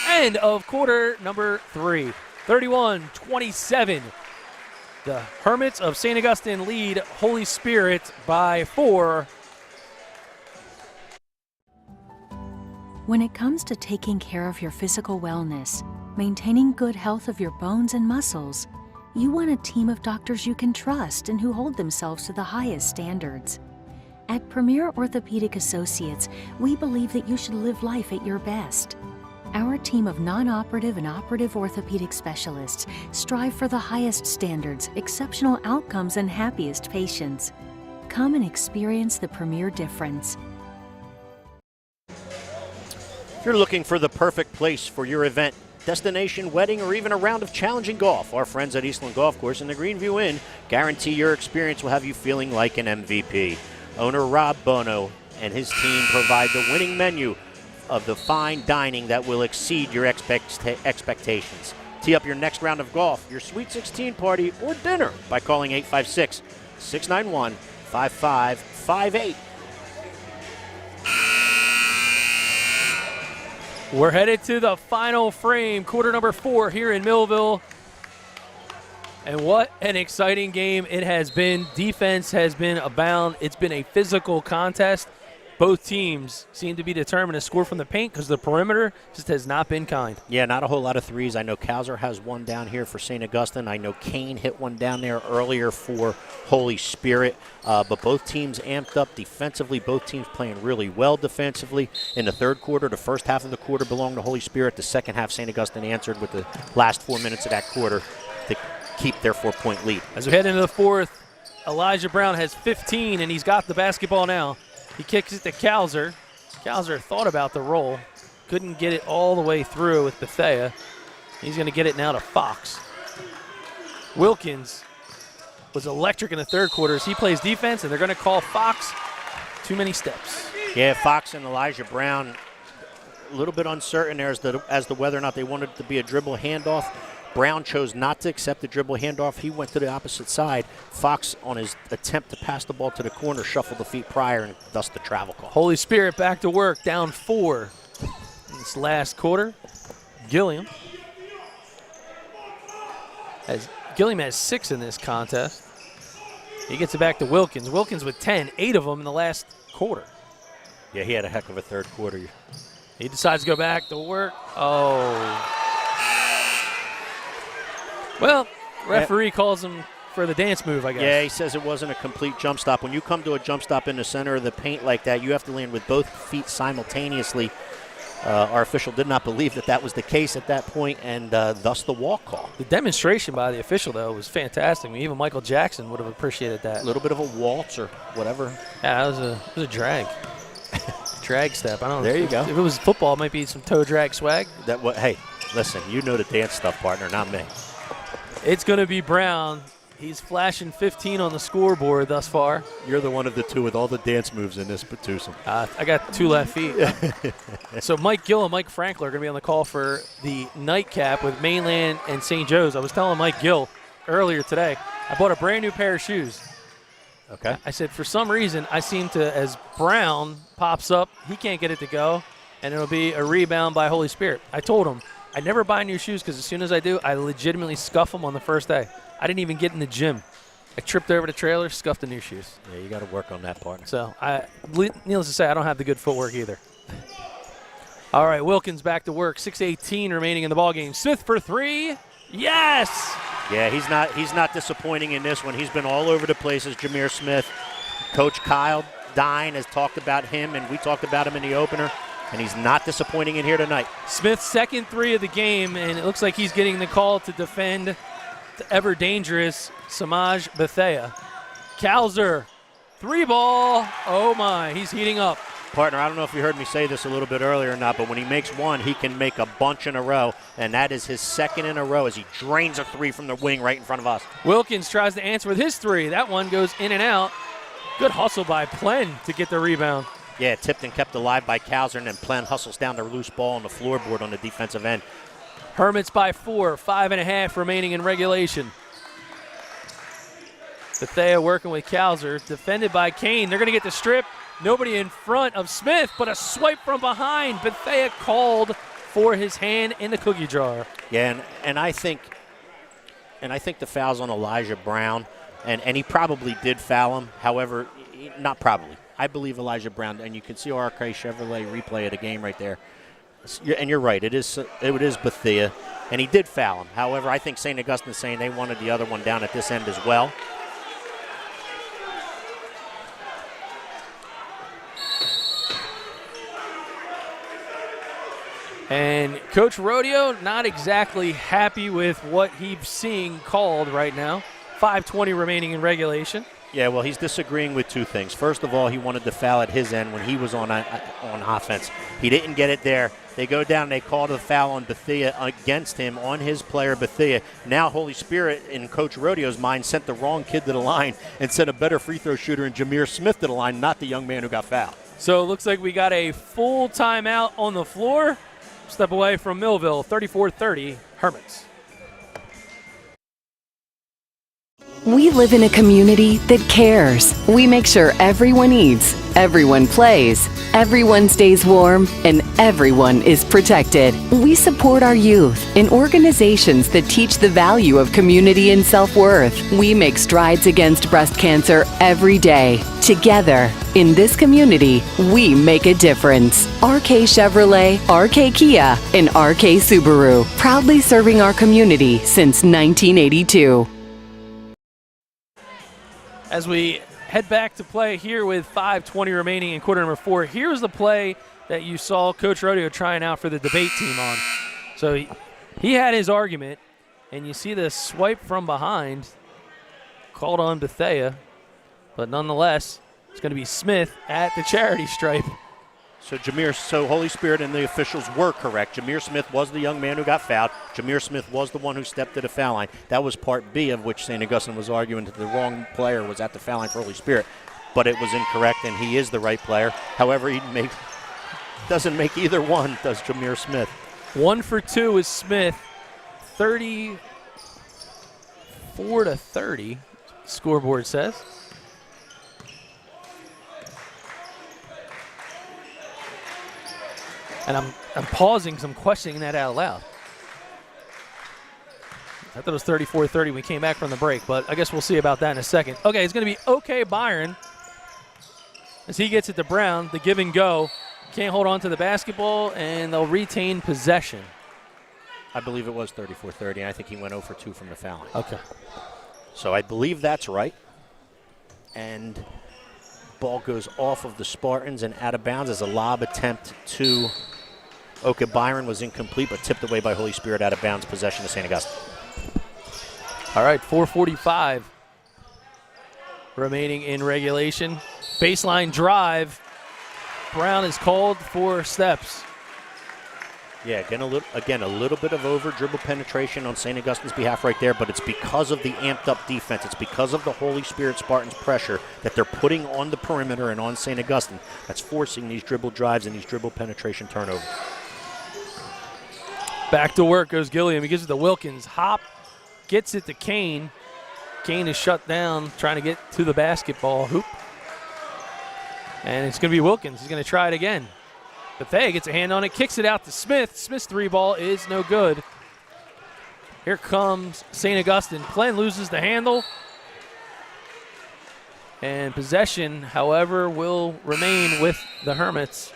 End of quarter number 3. 31-27. The Hermits of St. Augustine lead Holy Spirit by 4.
When it comes to taking care of your physical wellness, maintaining good health of your bones and muscles, you want a team of doctors you can trust and who hold themselves to the highest standards. At Premier Orthopedic Associates, we believe that you should live life at your best. Our team of non-operative and operative orthopedic specialists strive for the highest standards, exceptional outcomes, and happiest patients. Come and experience the Premier difference.
If you're looking for the perfect place for your event, destination, wedding, or even a round of challenging golf, our friends at Eastland Golf Course and the Greenview Inn guarantee your experience will have you feeling like an MVP. Owner Rob Bono and his team provide the winning menu of the fine dining that will exceed your expectations. Tee up your next round of golf, your Sweet 16 party, or dinner by calling 856-691-5558.
We're headed to the final frame, quarter number 4 here in Millville. And what an exciting game it has been. Defense has been abound. It's been a physical contest. Both teams seem to be determined to score from the paint because the perimeter just has not been kind.
Yeah, not a whole lot of threes. I know Kauser has one down here for St. Augustine. I know Kane hit one down there earlier for Holy Spirit. But both teams amped up defensively. Both teams playing really well defensively. In the third quarter, the first half of the quarter belonged to Holy Spirit. The second half, St. Augustine answered with the last 4 minutes of that quarter to keep their 4-point lead.
As we head into the fourth, Elijah Brown has 15, and he's got the basketball now. He kicks it to Kauser. Kauser thought about the roll. Couldn't get it all the way through with Bethea. He's going to get it now to Fox. Wilkins was electric in the third quarter as he plays defense, and they're going to call Fox too many steps.
Yeah, Fox and Elijah Brown, a little bit uncertain there as to whether or not they wanted it to be a dribble handoff. Brown chose not to accept the dribble handoff. He went to the opposite side. Fox, on his attempt to pass the ball to the corner, shuffled the feet prior, and thus the travel call.
Holy Spirit back to work, down 4 in this last quarter. Gilliam has 6 in this contest. He gets it back to Wilkins. Wilkins with 10, 8 of them in the last quarter.
Yeah, he had a heck of a third quarter.
He decides to go back to work. Oh. Well, referee calls him for the dance move, I guess.
Yeah, he says it wasn't a complete jump stop. When you come to a jump stop in the center of the paint like that, you have to land with both feet simultaneously. Our official did not believe that was the case at that point, and thus the walk call.
The demonstration by the official, though, was fantastic. I mean, even Michael Jackson would have appreciated that.
A little bit of a waltz or whatever.
Yeah, it was a drag. Drag step. I don't know.
There you go.
If it was football, it might be some toe drag swag.
Hey, listen, you know the dance stuff, partner, not me.
It's going to be Brown. He's flashing 15 on the scoreboard thus far.
You're the one of the two with all the dance moves in this Patusa.
I got 2 left feet. So Mike Gill and Mike Frankler are going to be on the call for the nightcap with Mainland and St. Joe's. I was telling Mike Gill earlier today, I bought a brand new pair of shoes.
Okay.
I said, for some reason, I seem to, as Brown pops up, he can't get it to go, and it'll be a rebound by Holy Spirit. I told him, I never buy new shoes because as soon as I do, I legitimately scuff them on the first day. I didn't even get in the gym. I tripped over the trailer, scuffed the new shoes.
Yeah, you got to work on that part.
So, needless to say, I don't have the good footwork either. All right, Wilkins back to work. 6:18 remaining in the ballgame. Smith for 3. Yes!
Yeah, he's not disappointing in this one. He's been all over the place as Jameer Smith. Coach Kyle Dine has talked about him, and we talked about him in the opener. And he's not disappointing in here tonight.
Smith's second 3 of the game, and it looks like he's getting the call to defend the ever-dangerous Samaj Bethea. Kauser, 3-ball. Oh, my, he's heating up.
Partner, I don't know if you heard me say this a little bit earlier or not, but when he makes one, he can make a bunch in a row, and that is his second in a row as he drains a 3 from the wing right in front of us.
Wilkins tries to answer with his 3. That one goes in and out. Good hustle by Plen to get the rebound.
Yeah, tipped and kept alive by Kauser, and then Plen hustles down the loose ball on the floorboard on the defensive end.
Hermits by 4, 5.5 remaining in regulation. Bethea working with Kauser, defended by Kane. They're going to get the strip. Nobody in front of Smith, but a swipe from behind. Bethea called for his hand in the cookie jar.
Yeah, and I think the foul's on Elijah Brown, and he probably did foul him. However, not probably. I believe Elijah Brown, and you can see RK Chevrolet replay of the game right there. And you're right, it is Bethea, and he did foul him. However, I think St. Augustine's saying they wanted the other one down at this end as well.
And Coach Rodeo not exactly happy with what he's seeing called right now. 5:20 remaining in regulation.
Yeah, well, he's disagreeing with two things. First of all, he wanted the foul at his end when he was on offense. He didn't get it there. They go down and they call the foul on Bethea against him, on his player Bethea. Now Holy Spirit, in Coach Rodeo's mind, sent the wrong kid to the line and sent a better free throw shooter in Jameer Smith to the line, not the young man who got fouled.
So it looks like we got a full timeout on the floor. Step away from Millville, 34-30, Hermits.
We live in a community that cares. We make sure everyone eats, everyone plays, everyone stays warm, and everyone is protected. We support our youth in organizations that teach the value of community and self-worth. We make strides against breast cancer every day. Together, in this community, we make a difference. RK Chevrolet, RK Kia, and RK Subaru, proudly serving our community since 1982.
As we head back to play here with 5:20 remaining in quarter number 4, here's the play that you saw Coach Rodeo trying out for the debate team on. So he had his argument, and you see the swipe from behind called on Bethea, but nonetheless, it's going to be Smith at the charity stripe.
So Holy Spirit and the officials were correct. Jameer Smith was the young man who got fouled. Jameer Smith was the one who stepped to the foul line. That was part B, of which St. Augustine was arguing that the wrong player was at the foul line for Holy Spirit. But it was incorrect, and he is the right player. However, he doesn't make either one, does Jameer Smith.
1 for 2 is Smith, 34-30, scoreboard says. And I'm pausing because I'm questioning that out loud. I thought it was 34-30 when we came back from the break, but I guess we'll see about that in a second. Okay, it's going to be OK Byron as he gets it to Brown. The give and go. Can't hold on to the basketball, and they'll retain possession.
I believe it was 34-30, and I think he went 0 for 2 from the foul line.
Okay.
So I believe that's right. And ball goes off of the Spartans and out of bounds as a lob attempt to OK Byron was incomplete, but tipped away by Holy Spirit out of bounds, possession to St. Augustine.
All right, 4:45 remaining in regulation. Baseline drive. Brown is called for steps.
Yeah, again a little bit of over dribble penetration on St. Augustine's behalf right there, but it's because of the amped up defense. It's because of the Holy Spirit Spartans pressure that they're putting on the perimeter and on St. Augustine that's forcing these dribble drives and these dribble penetration turnovers.
Back to work goes Gilliam. He gives it to Wilkins. Hop gets it to Kane. Kane is shut down trying to get to the basketball hoop. And it's going to be Wilkins. He's going to try it again. Bethea gets a hand on it, kicks it out to Smith. Smith's three ball is no good. Here comes St. Augustine. Plen loses the handle. And possession, however, will remain with the Hermits.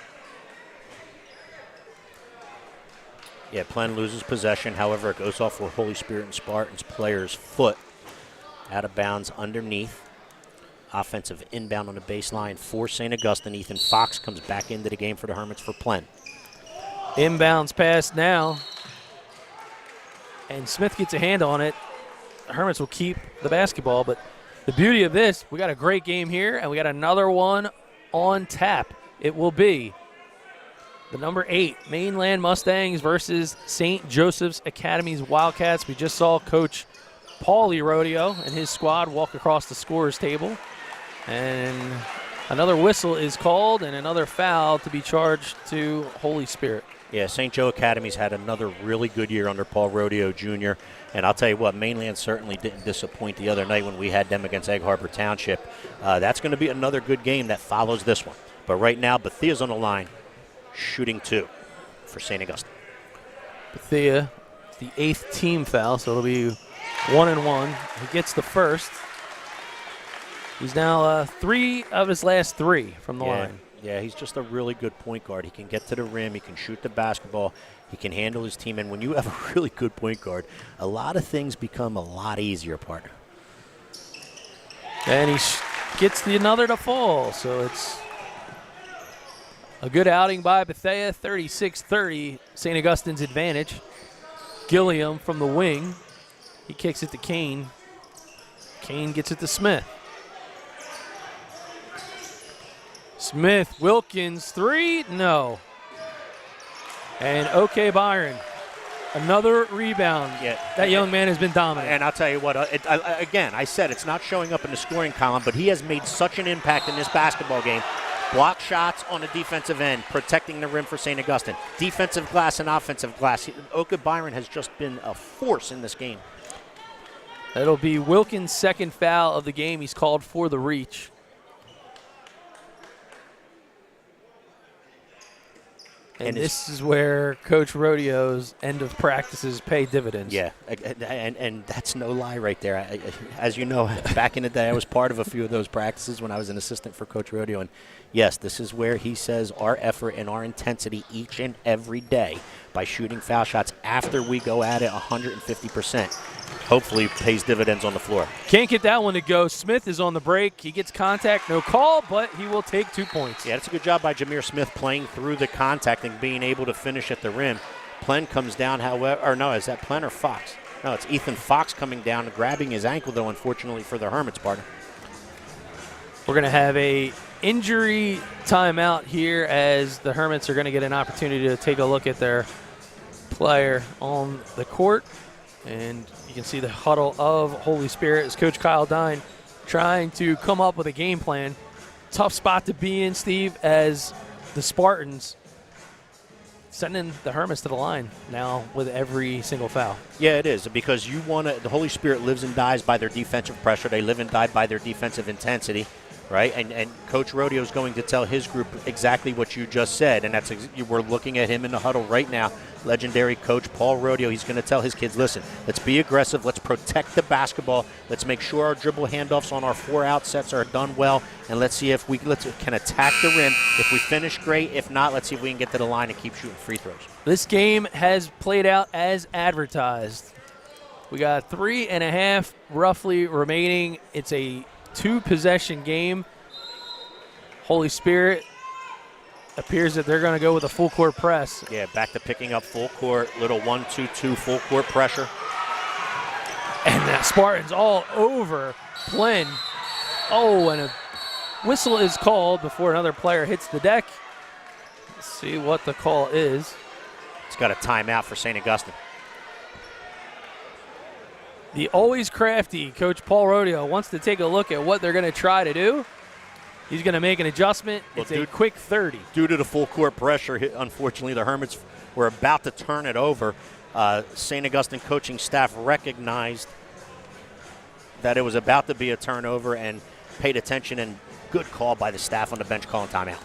Yeah, Plen loses possession. However, it goes off for Holy Spirit and Spartans player's foot. Out of bounds underneath. Offensive inbound on the baseline for St. Augustine. Ethan Fox comes back into the game for the Hermits for Plen.
Inbounds pass now. And Smith gets a hand on it. The Hermits will keep the basketball, but the beauty of this, we got a great game here, and we got another one on tap. It will be the number 8 Mainland Mustangs versus St. Joseph's Academy's Wildcats. We just saw Coach Paulie Rodeo and his squad walk across the scorer's table. And Another whistle is called and another foul to be charged to Holy Spirit.
Yeah, St. Joe Academy's had another really good year under Paul Rodeo Jr. And I'll tell you what, Mainland certainly didn't disappoint the other night when we had them against Egg Harbor Township. That's going to be another good game that follows this one. But right now, Bethea's on the line, shooting 2 for St. Augustine.
Bethea, the 8th team foul, so it'll be 1-1. He gets the first. He's now 3 of his last 3 from the line.
Yeah, he's just a really good point guard. He can get to the rim. He can shoot the basketball. He can handle his team. And when you have a really good point guard, a lot of things become a lot easier, partner.
And he gets the another to fall. So it's a good outing by Bethea, 36-30, St. Augustine's advantage. Gilliam from the wing. He kicks it to Kane. Kane gets it to Smith. Smith, Wilkins, 3, no. And OK Byron, another rebound.
Yeah,
that young man has been dominant.
And I'll tell you what, again, I said it's not showing up in the scoring column, but he has made such an impact in this basketball game. Block shots on the defensive end, protecting the rim for St. Augustine. Defensive glass and offensive glass. OK Byron has just been a force in this game.
That'll be Wilkins' second foul of the game. He's called for the reach. And this is where Coach Rodeo's end of practices pay dividends.
Yeah, and that's no lie right there. As you know, back in the day, I was part of a few of those practices when I was an assistant for Coach Rodeo. And, yes, this is where he says our effort and our intensity each and every day by shooting foul shots after we go at it 150%. Hopefully pays dividends on the floor.
Can't get that one to go. Smith is on the break. He gets contact, no call, but he will take 2 points.
Yeah, that's a good job by Jameer Smith playing through the contact and being able to finish at the rim. Plen comes down, however, or no, is that Plen or Fox? No, it's Ethan Fox coming down and grabbing his ankle, though, unfortunately for the Hermits, partner.
We're going to have a injury timeout here as the Hermits are going to get an opportunity to take a look at their player on the court. And you can see the huddle of Holy Spirit as Coach Kyle Dine trying to come up with a game plan. Tough spot to be in, Steve, as the Spartans sending the Hermits to the line now with every single foul.
Yeah, it is, because you want to. The Holy Spirit lives and dies by their defensive pressure. They live and die by their defensive intensity, right? And Coach Rodeo is going to tell his group exactly what you just said, and we're looking at him in the huddle right now. Legendary coach Paul Rodeo, he's going to tell his kids, listen, let's be aggressive, let's protect the basketball, let's make sure our dribble handoffs on our 4-out sets are done well, and let's see if we can attack the rim. If we finish, great. If not, let's see if we can get to the line and keep shooting free throws.
This game has played out as advertised. We got 3.5 roughly remaining. It's a 2-possession game. Holy Spirit appears that they're going to go with a full court press.
Yeah, back to picking up full court, little 1-2-2 full court pressure.
And the Spartans all over Plen. Oh, and a whistle is called before another player hits the deck. Let's see what the call is.
It's got a timeout for St. Augustine.
The always crafty Coach Paul Rodeo wants to take a look at what they're going to try to do. He's going to make an adjustment. It's a quick 30.
Due to the full court pressure, unfortunately, the Hermits were about to turn it over. St. Augustine coaching staff recognized that it was about to be a turnover and paid attention, and good call by the staff on the bench calling timeout.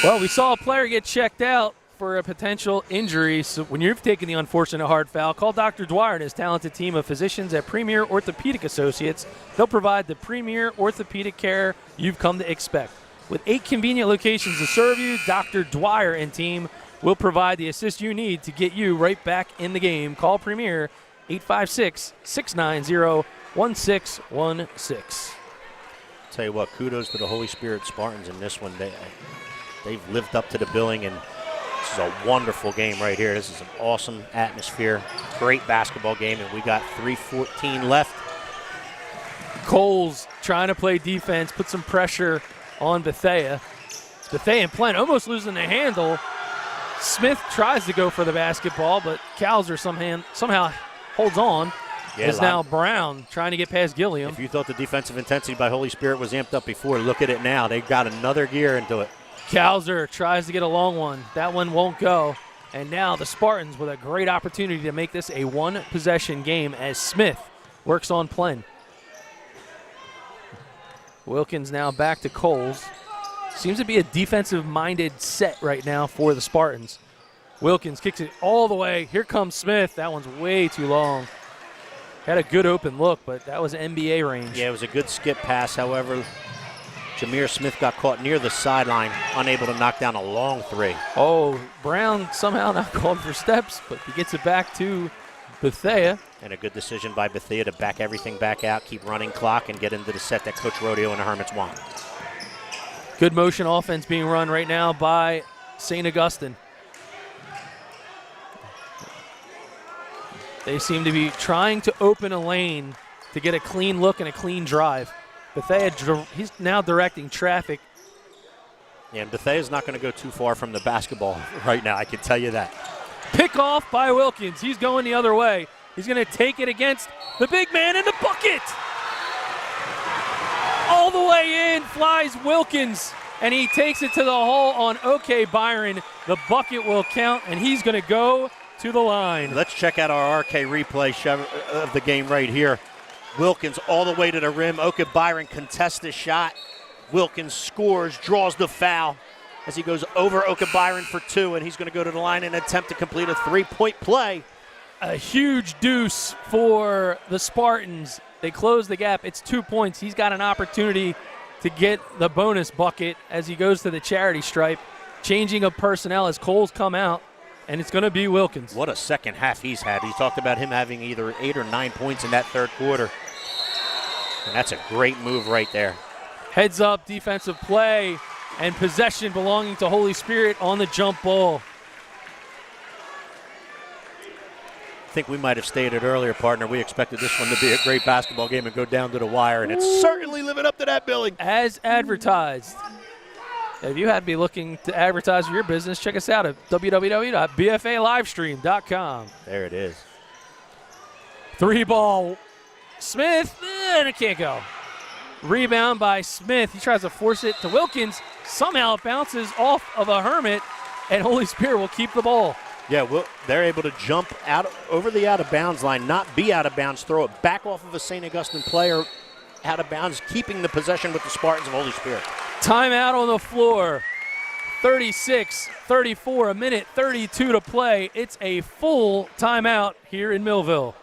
Well, we saw a player get checked out for a potential injury. So when you've taken the unfortunate hard foul, call Dr. Dwyer and his talented team of physicians at Premier Orthopedic Associates. They'll provide the premier orthopedic care you've come to expect. With 8 convenient locations to serve you, Dr. Dwyer and team will provide the assist you need to get you right back in the game. Call Premier 856-690-1616.
Tell you what, kudos to the Holy Spirit Spartans in this one. They've lived up to the billing, and this is a wonderful game right here. This is an awesome atmosphere, great basketball game, and we got 3:14 left.
Coles trying to play defense, put some pressure on Bethea. Bethea and Plen almost losing the handle. Smith tries to go for the basketball, but Calzer somehow holds on. is now Brown trying to get past Gilliam.
If you thought the defensive intensity by Holy Spirit was amped up before, look at it now. They've got another gear into it.
Kauser tries to get a long one. That one won't go. And now the Spartans with a great opportunity to make this a one-possession game as Smith works on Plen. Wilkins now back to Coles. Seems to be a defensive-minded set right now for the Spartans. Wilkins kicks it all the way. Here comes Smith. That one's way too long. Had a good open look, but that was NBA range.
Yeah, it was a good skip pass. However, Jameer Smith got caught near the sideline, unable to knock down a long three.
Oh, Brown somehow not called for steps, but he gets it back to Bethea.
And a good decision by Bethea to back everything back out, keep running clock, and get into the set that Coach Rodeo and the Hermits want.
Good motion offense being run right now by St. Augustine. They seem to be trying to open a lane to get a clean look and a clean drive. Bethea, he's now directing traffic.
Yeah, and Bethea's not going to go too far from the basketball right now, I can tell you that.
Pick off by Wilkins. He's going the other way. He's going to take it against the big man in the bucket. All the way in flies Wilkins, and he takes it to the hole on OK Byron. The bucket will count, and he's going to go to the line.
Let's check out our RK replay of the game right here. Wilkins all the way to the rim. OK Byron contests the shot. Wilkins scores, draws the foul as he goes over OK Byron for two, and he's going to go to the line and attempt to complete a three-point play.
A huge deuce for the Spartans. They close the gap. It's 2 points. He's got an opportunity to get the bonus bucket as he goes to the charity stripe. Changing of personnel as Coles come out, and it's going to be Wilkins.
What a second half he's had. He talked about him having either 8 or 9 points in that third quarter. And that's a great move right there.
Heads up defensive play and possession belonging to Holy Spirit on the jump ball.
I think we might have stated earlier, partner, we expected this one to be a great basketball game and go down to the wire, and it's certainly living up to that billing.
As advertised. If you had to be looking to advertise your business, check us out at www.bfalivestream.com.
There it is.
Three ball. Smith, and it can't go. Rebound by Smith. He tries to force it to Wilkins. Somehow it bounces off of a Hermit, and Holy Spirit will keep the ball.
Yeah, well, they're able to jump out over the out-of-bounds line, not be out of bounds, throw it back off of a St. Augustine player out of bounds, keeping the possession with the Spartans of Holy Spirit.
Timeout on the floor. 36-34, a minute 32 to play. It's a full timeout here in Millville.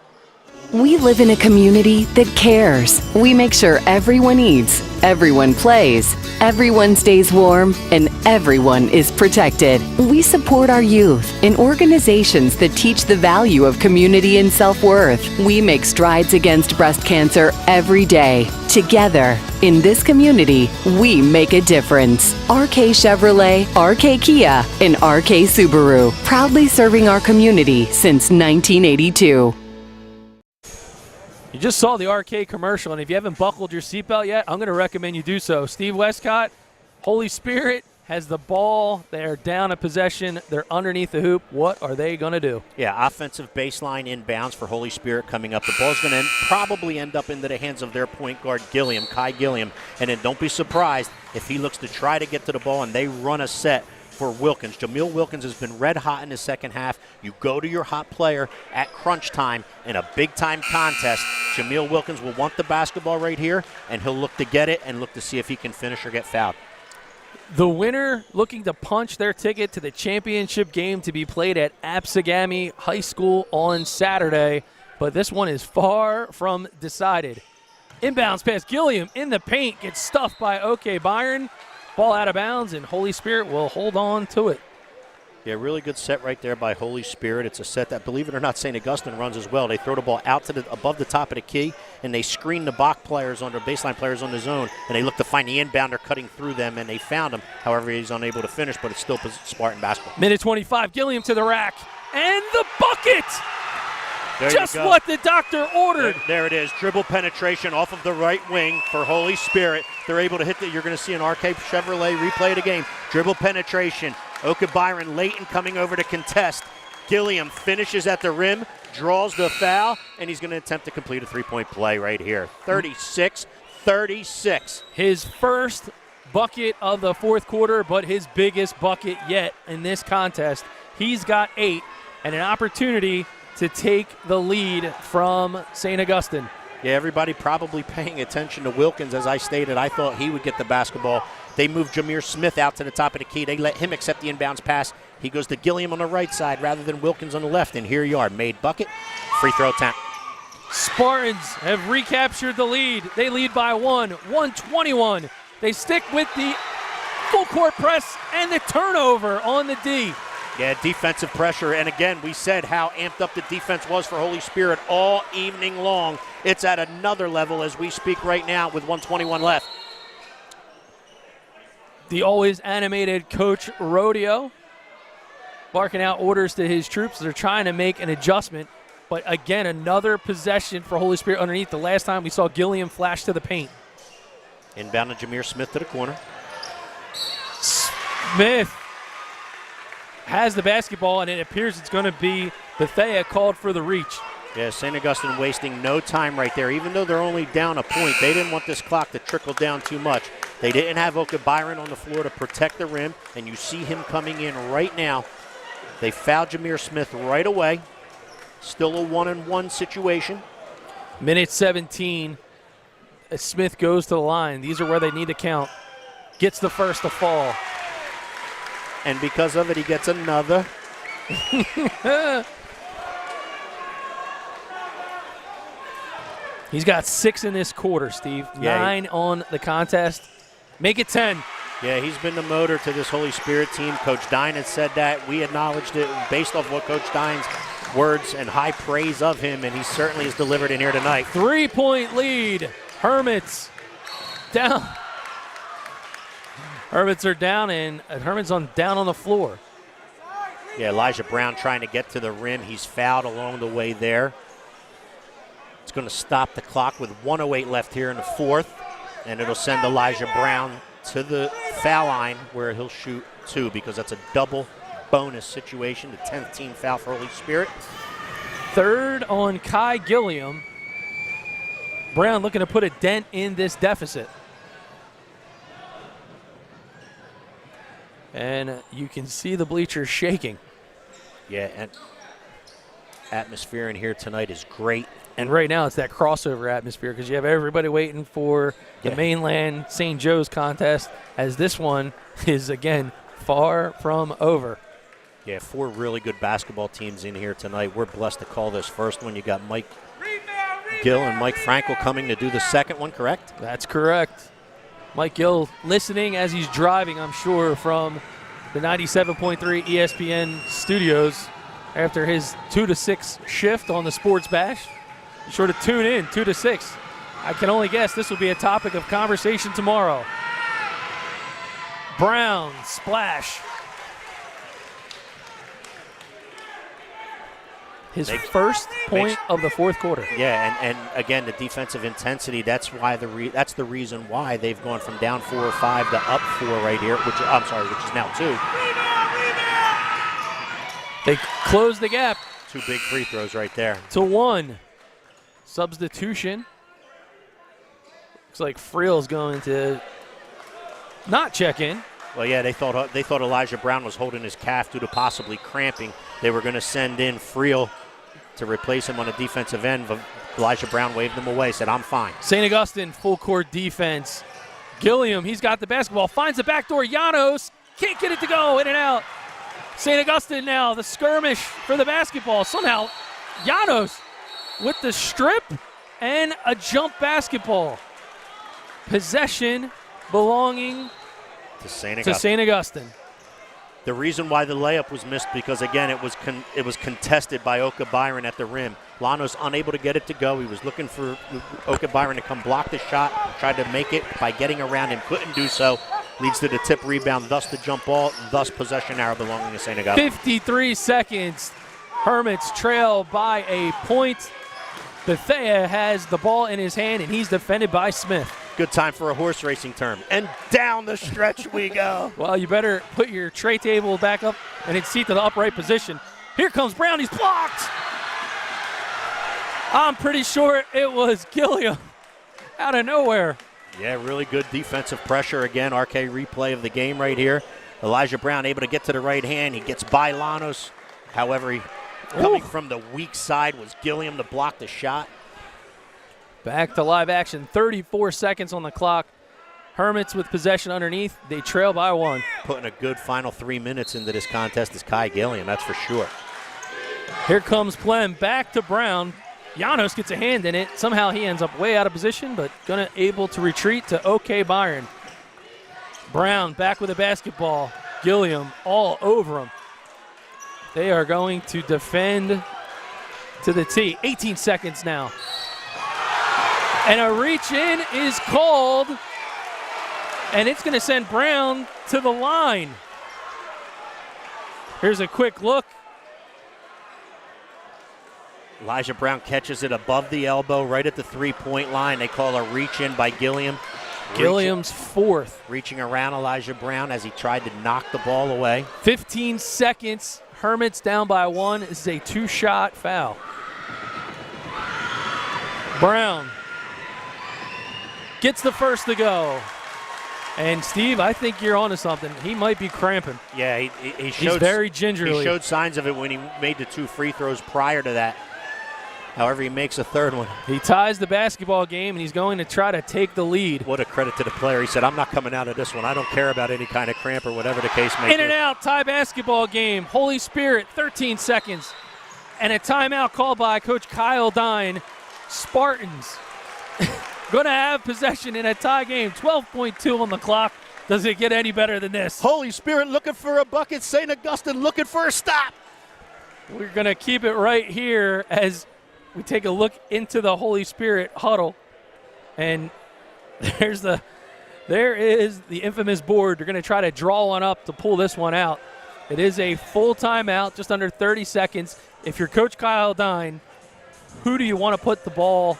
We live in a community that cares. We make sure everyone eats, everyone plays, everyone stays warm, and everyone is protected. We support our youth in organizations that teach the value of community and self-worth. We make strides against breast cancer every day. Together, in this community, we make a difference. RK Chevrolet, RK Kia, and RK Subaru, proudly serving our community since 1982.
You just saw the RK commercial, and if you haven't buckled your seatbelt yet, I'm going to recommend you do so. Steve Westcott, Holy Spirit has the ball. They're down a possession. They're underneath the hoop. What are they going to do?
Yeah, offensive baseline inbounds for Holy Spirit coming up. The ball's going to probably end up into the hands of their point guard, Gilliam, Kai Gilliam. And then don't be surprised if he looks to try to get to the ball and they run a set for Wilkins. Jameel Wilkins has been red hot in the second half. You go to your hot player at crunch time in a big-time contest. Jameel Wilkins will want the basketball right here, and he'll look to get it and look to see if he can finish or get fouled.
The winner looking to punch their ticket to the championship game to be played at Absegami High School on Saturday, but this one is far from decided. Inbounds pass, Gilliam in the paint, gets stuffed by OK Byron. Ball out of bounds, and Holy Spirit will hold on to it.
Yeah, really good set right there by Holy Spirit. It's a set that, believe it or not, St. Augustine runs as well. They throw the ball out to above the top of the key, and they screen the box players on their baseline players on the zone, and they look to find the inbounder cutting through them, and they found him. However, he's unable to finish, but it's still Spartan basketball.
Minute 25, Gilliam to the rack, and the bucket!
There
Just what the doctor ordered.
There it is. Dribble penetration off of the right wing for Holy Spirit. They're able to hit that. You're going to see an RK Chevrolet replay of the game. Dribble penetration. Oka Byron late and coming over to contest. Gilliam finishes at the rim, draws the foul, and he's going to attempt to complete a three-point play right here. 36-36.
His first bucket of the fourth quarter, but his biggest bucket yet in this contest. He's got 8 and an opportunity to take the lead from St. Augustine.
Yeah, everybody probably paying attention to Wilkins. As I stated, I thought he would get the basketball. They moved Jameer Smith out to the top of the key. They let him accept the inbounds pass. He goes to Gilliam on the right side rather than Wilkins on the left. And here you are, made bucket, free throw attempt.
Spartans have recaptured the lead. They lead by 121. They stick with the full court press and the turnover on the D.
Yeah, defensive pressure. And again, we said how amped up the defense was for Holy Spirit all evening long. It's at another level as we speak right now with 1:21 left.
The always animated Coach Rodeo barking out orders to his troops. They're trying to make an adjustment. But again, another possession for Holy Spirit underneath. The last time we saw Gilliam flash to the paint.
Inbound to Jameer Smith to the corner.
Smith has the basketball, and it appears it's going to be Bethea called for the reach.
Yeah, St. Augustine wasting no time right there. Even though they're only down a point, they didn't want this clock to trickle down too much. They didn't have Oka Byron on the floor to protect the rim, and you see him coming in right now. They fouled Jameer Smith right away. Still a 1-on-1 situation.
Minute 17. As Smith goes to the line. These are where they need to count. Gets the first to fall.
And because of it, he gets another.
He's got 6 in this quarter, Steve.
Yeah,
9 on the contest. Make it 10.
Yeah, he's been the motor to this Holy Spirit team. Coach Dine has said that. We acknowledged it based off what Coach Dine's words and high praise of him, and he certainly has delivered in here tonight.
3-point lead. Hermits down. Hermits are down, and Hermits down on the floor.
Yeah, Elijah Brown trying to get to the rim. He's fouled along the way there. It's going to stop the clock with 1:08 left here in the fourth, and it'll send Elijah Brown to the foul line where he'll shoot 2 because that's a double bonus situation, the 10th team foul for Holy Spirit.
3rd on Kai Gilliam. Brown looking to put a dent in this deficit. And you can see the bleachers shaking.
Yeah, and atmosphere in here tonight is great.
And right now it's that crossover atmosphere because you have everybody waiting for the mainland St. Joe's contest, as this one is, again, far from over.
Yeah, 4 really good basketball teams in here tonight. We're blessed to call this first one. You got Mike Gill and Mike Frankel coming to do the second one, correct?
That's correct. Mike Gill listening as he's driving, I'm sure, from the 97.3 ESPN studios after his 2 to 6 shift on the Sports Bash. Be sure to tune in, 2 to 6. I can only guess this will be a topic of conversation tomorrow. Brown, splash. His first point of the fourth quarter.
Yeah, and again, the defensive intensity, that's why that's the reason why they've gone from down 4 or 5 to up 4 right here, which is now 2.
They close the gap.
2 big free throws right there.
To 1. Substitution. Looks like Friel's going to not check in.
Well, yeah, they thought Elijah Brown was holding his calf due to possibly cramping. They were going to send in Friel to replace him on the defensive end, but Elijah Brown waved him away, said, I'm fine.
St. Augustine, full court defense. Gilliam, he's got the basketball, finds the backdoor. Janos can't get it to go, in and out. St. Augustine now, the skirmish for the basketball. Somehow, Janos with the strip and a jump basketball. Possession belonging
to St.
Augustine.
The reason why the layup was missed because, again, it was contested by Oka Byron at the rim. Lanos unable to get it to go. He was looking for Oka Byron to come block the shot, tried to make it by getting around him, couldn't do so. Leads to the tip rebound, thus the jump ball, thus possession arrow belonging to St. Augustine.
53 seconds. Hermits trail by a point. Bethea has the ball in his hand, and he's defended by Smith.
Good time for a horse racing term. And down the stretch we go.
Well, you better put your tray table back up and its seat to the upright position. Here comes Brown. He's blocked. I'm pretty sure it was Gilliam out of nowhere.
Yeah, really good defensive pressure. Again, RK replay of the game right here. Elijah Brown able to get to the right hand. He gets by Llanos. However, coming from the weak side was Gilliam to block the shot.
Back to live action. 34 seconds on the clock. Hermits with possession underneath. They trail by 1.
Putting a good final 3 minutes into this contest is Kai Gilliam, that's for sure.
Here comes Plem. Back to Brown. Llanos gets a hand in it. Somehow he ends up way out of position, but able to retreat to OK Byron. Brown back with a basketball. Gilliam all over him. They are going to defend to the tee. 18 seconds now. And a reach in is called, and it's going to send Brown to the line. Here's a quick look.
Elijah Brown catches it above the elbow right at the three-point line. They call a reach in by Gilliam.
Gilliam's fourth.
Reaching around Elijah Brown as he tried to knock the ball away.
15 seconds. Hermits down by 1. This is a 2-shot foul. Brown gets the first to go. And, Steve, I think you're onto something. He might be cramping.
Yeah, he's
very gingerly.
He showed signs of it when he made the 2 free throws prior to that. However, he makes a third one.
He ties the basketball game, and he's going to try to take the lead.
What a credit to the player. He said, I'm not coming out of this one. I don't care about any kind of cramp or whatever the case may be.
In and out, tie basketball game. Holy Spirit, 13 seconds. And a timeout called by Coach Kyle Dine. Spartans going to have possession in a tie game. 12.2 on the clock. Does it get any better than this?
Holy Spirit looking for a bucket. St. Augustine looking for a stop.
We're going to keep it right here as we take a look into the Holy Spirit huddle. And there is the infamous board. They're going to try to draw one up to pull this one out. It is a full timeout, just under 30 seconds. If you're Coach Kyle Dine, who do you want to put the ball?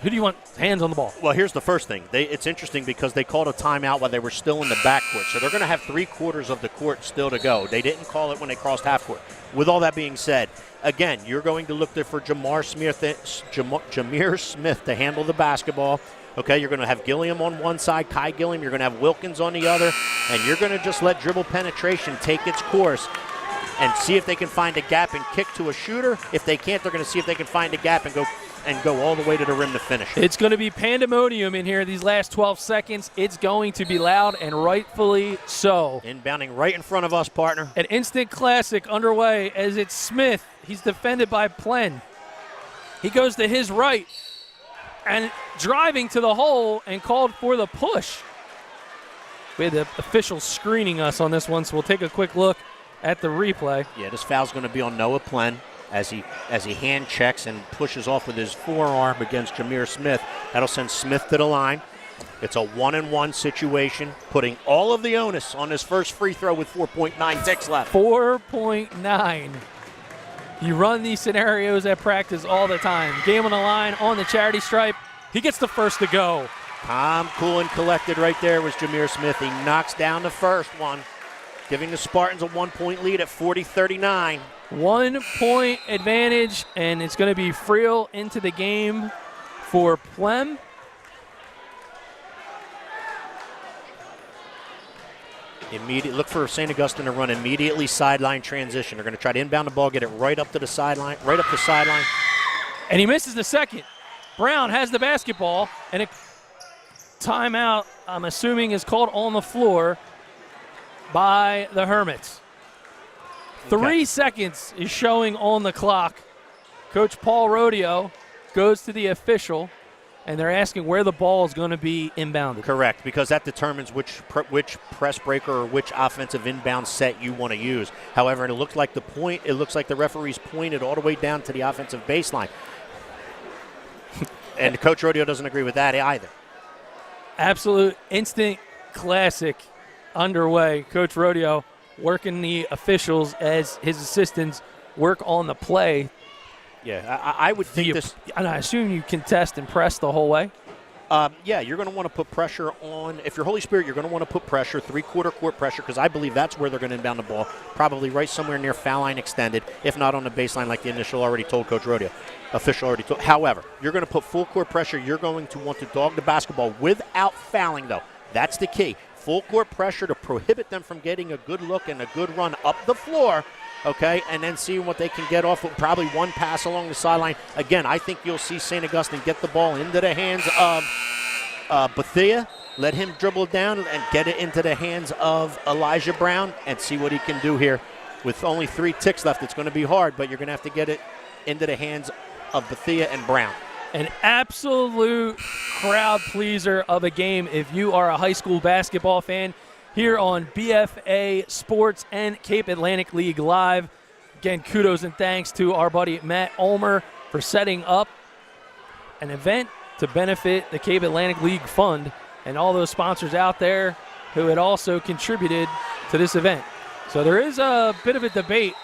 Who do you want hands on the ball?
Well, here's the first thing. It's interesting because they called a timeout while they were still in the backcourt. So they're going to have 3/4 of the court still to go. They didn't call it when they crossed half court. With all that being said, again, you're going to look there for Jameer Smith to handle the basketball. Okay, you're going to have Gilliam on one side, Kai Gilliam. You're going to have Wilkins on the other. And you're going to just let dribble penetration take its course and see if they can find a gap and kick to a shooter. If they can't, they're going to see if they can find a gap and go all the way to the rim to finish.
It's going to be pandemonium in here these last 12 seconds. It's going to be loud, and rightfully so.
Inbounding right in front of us, partner.
An instant classic underway as it's Smith. He's defended by Plen. He goes to his right and driving to the hole and called for the push. We had the official screening us on this one, so we'll take a quick look at the replay.
Yeah, this foul's going to be on Noah Plen as he hand checks and pushes off with his forearm against Jameer Smith. That'll send Smith to the line. It's a 1-and-1 situation, putting all of the onus on his first free throw with 4.9 ticks left.
4.9. You run these scenarios at practice all the time. Game on the line, on the charity stripe. He gets the first to go.
Calm, cool, and collected right there was Jameer Smith. He knocks down the first one, giving the Spartans a 1-point lead at 40-39.
1 point advantage, and it's going to be Friel into the game for Plem.
Look for St. Augustine to run immediately sideline transition. They're going to try to inbound the ball, get it right up to the sideline, right up the sideline.
And he misses the second. Brown has the basketball, and a timeout, I'm assuming, is called on the floor by the Hermits. 3 seconds is showing on the clock. Coach Paul Rodeo goes to the official, and they're asking where the ball is going to be inbounded.
Correct, because that determines which press breaker or which offensive inbound set you want to use. However, it looks like the referee's pointed all the way down to the offensive baseline. And Coach Rodeo doesn't agree with that either.
Absolute instant classic underway. Coach Rodeo working the officials as his assistants work on the play.
Yeah, I would think this.
And I assume you contest and press the whole way?
Yeah, you're going to want to put pressure on. If you're Holy Spirit, you're going to want to put pressure, three-quarter court pressure, because I believe that's where they're going to inbound the ball, probably right somewhere near foul line extended, if not on the baseline like the official already told. However, you're going to put full court pressure. You're going to want to dog the basketball without fouling, though. That's the key. Full court pressure to prohibit them from getting a good look and a good run up the floor, okay, and then seeing what they can get off with probably one pass along the sideline. Again, I think you'll see St. Augustine get the ball into the hands of Bethea, let him dribble down and get it into the hands of Elijah Brown and see what he can do here. With only 3 ticks left, it's going to be hard, but you're going to have to get it into the hands of Bethea and Brown.
An absolute crowd pleaser of a game if you are a high school basketball fan here on BFA Sports and Cape Atlantic League Live. Again, kudos and thanks to our buddy Matt Ulmer for setting up an event to benefit the Cape Atlantic League Fund and all those sponsors out there who had also contributed to this event. So there is a bit of a debate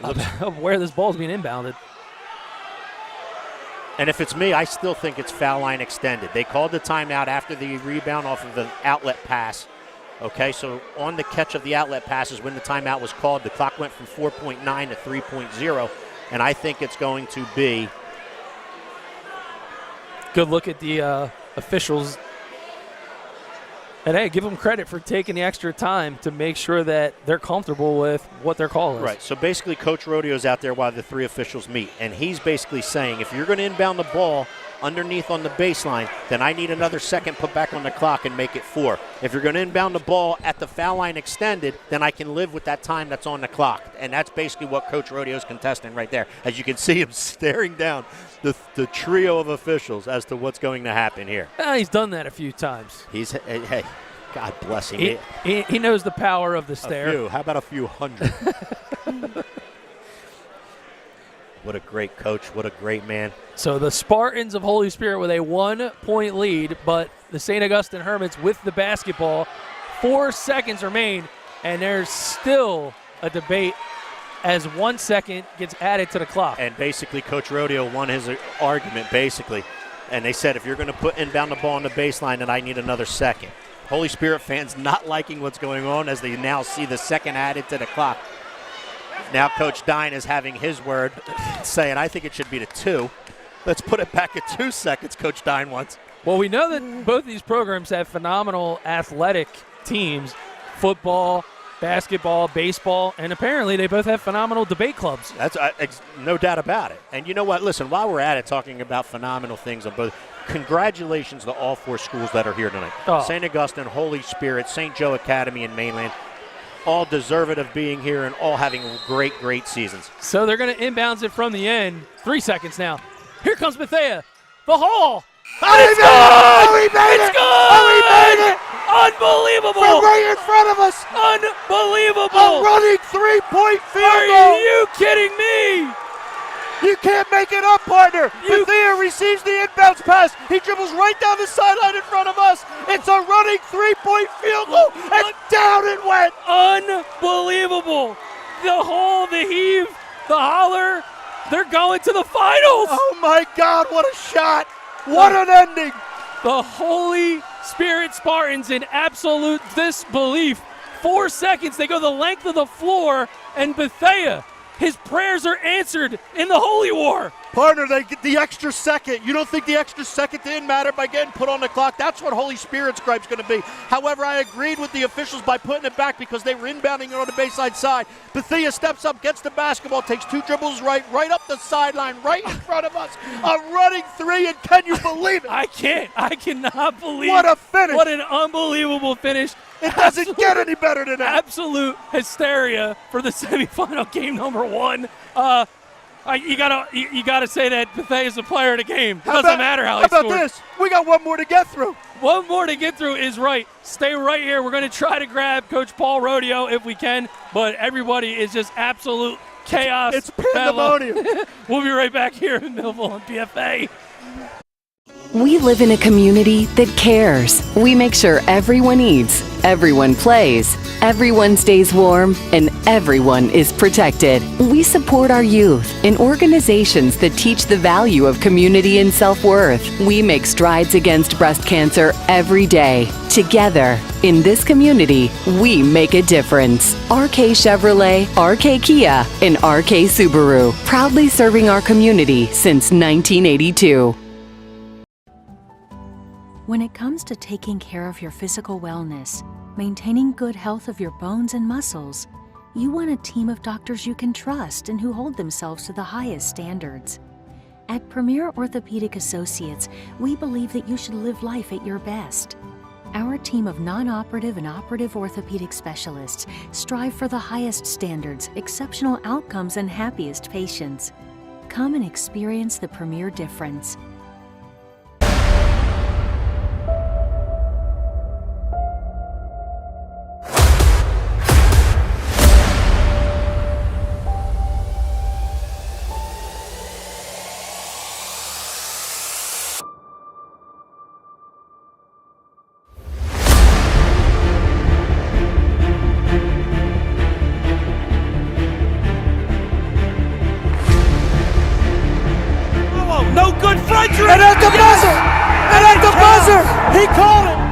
of where this ball is being inbounded.
And if it's me, I still think it's foul line extended. They called the timeout after the rebound off of the outlet pass. Okay, so on the catch of the outlet pass is when the timeout was called. The clock went from 4.9 to 3.0, and I think it's going to be.
Good look at the officials. And, hey, give them credit for taking the extra time to make sure that they're comfortable with what their call is.
Right. So basically Coach Rodeo's out there while the 3 officials meet, and he's basically saying if you're going to inbound the ball underneath on the baseline, then I need another second put back on the clock and make it 4. If you're going to inbound the ball at the foul line extended, then I can live with that time that's on the clock. And that's basically what Coach Rodeo's contesting right there. As you can see him staring down the trio of officials as to what's going to happen here.
He's done that a few times.
Hey, God bless him.
He knows the power of the stare.
A few. How about a few hundred? What a great coach. What a great man.
So the Spartans of Holy Spirit with a 1-point lead, but the St. Augustine Hermits with the basketball. 4 seconds remain, and there's still a debate as 1 second gets added to the clock.
And basically Coach Rodeo won his argument, basically. And they said if you're going to put inbound the ball on the baseline, then I need another second. Holy Spirit fans not liking what's going on as they now see the second added to the clock. Now Coach Dine is having his word, saying, I think it should be to 2. Let's put it back at 2 seconds, Coach Dine wants.
Well, we know that both these programs have phenomenal athletic teams, football, basketball, baseball, and apparently they both have phenomenal debate clubs.
That's no doubt about it. And you know what? Listen, while we're at it, talking about phenomenal things on both, congratulations to all 4 schools that are here tonight.
Oh.
St. Augustine, Holy Spirit, St. Joe Academy in Mainland, all deserving of being here and all having great, great seasons.
So they're going to inbounds it from the end. 3 seconds now. Here comes Bethea. The Hall.
It's good! Oh, he made
It's
it!
good!
Oh, he made it!
Unbelievable!
From right in front of us!
Unbelievable!
A running 3-point field
Are
goal!
you kidding me?
You can't make it up, partner.
You-
Bethea receives the inbounds pass. He dribbles right down the sideline in front of us. It's a running 3-point field goal, and down it went.
Unbelievable! The Hall, the heave, the holler. They're going to the finals.
Oh, my God, what a shot. What an ending.
The Holy Spirit Spartans in absolute disbelief. 4 seconds, they go the length of the floor, and Bethea, his prayers are answered in the Holy War.
Partner, they get the extra second. You don't think the extra second didn't matter by getting put on the clock? That's what Holy Spirit's gripe's going to be. However, I agreed with the officials by putting it back because they were inbounding it on the baseline side. Bethea steps up, gets the basketball, takes 2 dribbles right up the sideline, right in front of us. A running 3, and can you believe it?
I cannot believe
What a finish.
What an unbelievable finish.
It doesn't get any better than that.
Absolute hysteria for the semifinal game number 1. You gotta say that Bethea is the player of the game. It doesn't matter how he
about
scored.
this? We got one more to get through.
One more to get through is right. Stay right here. We're going to try to grab Coach Paul Rodeo if we can, but everybody is just absolute chaos.
It's pandemonium.
We'll be right back here in Millville on PFA.
We live in a community that cares. We make sure everyone eats, everyone plays, everyone stays warm, and everyone is protected. We support our youth in organizations that teach the value of community and self-worth. We make strides against breast cancer every day. Together, in this community, we make a difference. RK Chevrolet, RK Kia, and RK Subaru, proudly serving our community since 1982.
When it comes to taking care of your physical wellness, maintaining good health of your bones and muscles, you want a team of doctors you can trust and who hold themselves to the highest standards. At Premier Orthopedic Associates, we believe that you should live life at your best. Our team of non-operative and operative orthopedic specialists strive for the highest standards, exceptional outcomes, and happiest patients. Come and experience the Premier difference.
No good, Frederick! And at the buzzer! And at the buzzer! He called it!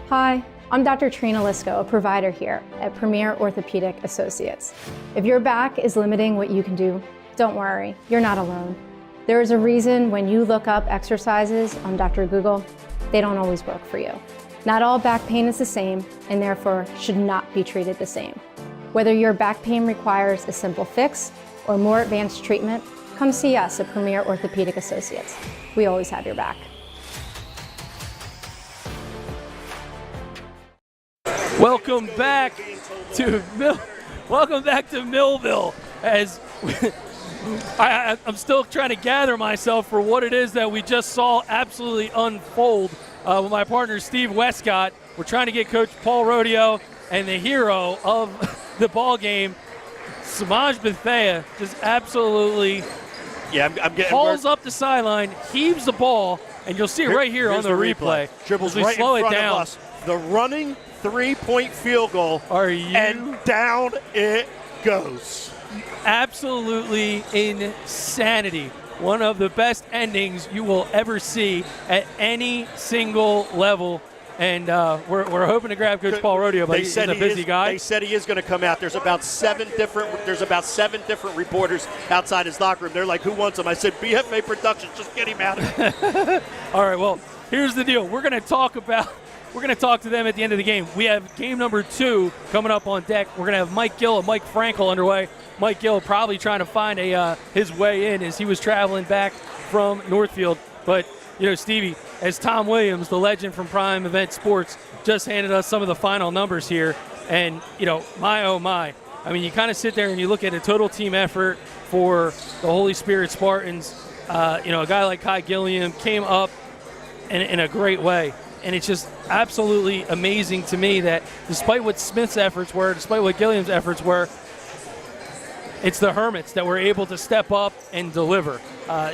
Hi, I'm Dr. Trina Lisko, a provider here at Premier Orthopedic Associates. If your back is limiting what you can do, don't worry, you're not alone. There is a reason when you look up exercises on Dr. Google, they don't always work for you. Not all back pain is the same and therefore should not be treated the same. Whether your back pain requires a simple fix or more advanced treatment, come see us at Premier Orthopedic Associates. We always have your back.
Welcome back to Millville. As I'm still trying to gather myself for what it is that we just saw absolutely unfold with my partner Steve Westcott. We're trying to get Coach Paul Rodeo and the hero of the ball game, Samaj Bethea, just absolutely
I'm getting
hauls up the sideline, heaves the ball, and you'll see it right here on the replay.
Dribbles
we
right
slow
in front
it down.
of us. The running three-point field goal. And down it goes.
Absolutely insanity. One of the best endings you will ever see at any single level. And we're hoping to grab Coach Paul Rodeo, but he's a busy guy.
They said he is going to come out. There's about seven different reporters outside his locker room. They're like, who wants him? I said, BFA Productions, just get him out.
All right, well, here's the deal. We're going to talk to them at the end of the game. We have game number 2 coming up on deck. We're going to have Mike Gill and Mike Frankel underway. Mike Gill probably trying to find his way in as he was traveling back from Northfield. But, you know, Stevie, as Tom Williams, the legend from Prime Event Sports, just handed us some of the final numbers here. And, you know, my oh my. I mean, you kind of sit there and you look at a total team effort for the Holy Spirit Spartans. A guy like Kai Gilliam came up in a great way. And it's just absolutely amazing to me that despite what Smith's efforts were, despite what Gilliam's efforts were, it's the Hermits that were able to step up and deliver.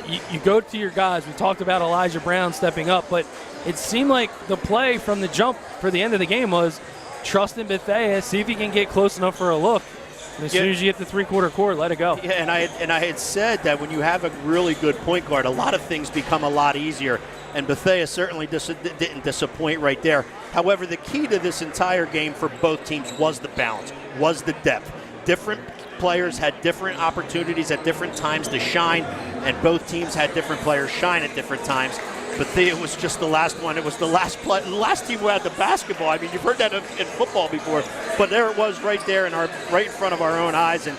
You go to your guys. We talked about Elijah Brown stepping up, but it seemed like the play from the jump for the end of the game was trust in Bethea, see if he can get close enough for a look. And as soon as you hit the three-quarter court, let it go.
Yeah, and I had said that when you have a really good point guard, a lot of things become a lot easier. And Bethea certainly didn't disappoint right there. However, the key to this entire game for both teams was the balance, was the depth. Different players had different opportunities at different times to shine, and both teams had different players shine at different times. Bethea was just the last one. It was the last team who had the basketball. I mean, you've heard that in football before, but there it was right there right in front of our own eyes, and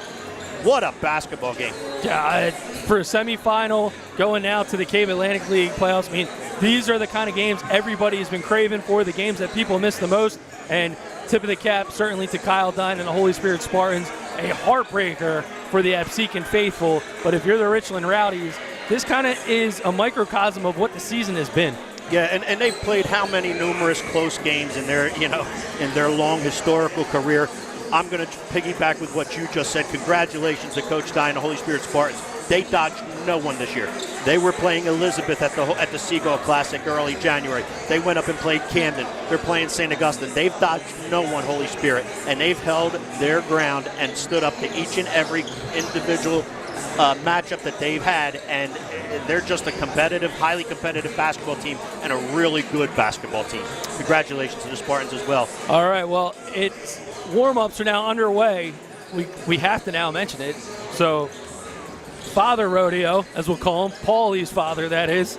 what a basketball game.
Yeah, for a semifinal, going now to the Cape Atlantic League playoffs, I mean, these are the kind of games everybody has been craving for, the games that people miss the most. And tip of the cap, certainly to Kyle Dine and the Holy Spirit Spartans, a heartbreaker for the Absecon faithful. But if you're the Richland Rowdies, this kind of is a microcosm of what the season has been.
Yeah, and they've played how many numerous close games in their long historical career. I'm going to piggyback with what you just said. Congratulations to Coach Dye and the Holy Spirit Spartans. They dodged no one this year. They were playing Elizabeth at the Seagull Classic early January. They went up and played Camden. They're playing St. Augustine. They've dodged no one, Holy Spirit, and they've held their ground and stood up to each and every individual matchup that they've had, and they're just a competitive, highly competitive basketball team and a really good basketball team. Congratulations to the Spartans as well.
All right, well, warm-ups are now underway. We have to now mention it. So, Father Rodeo, as we'll call him, Paulie's father, that is,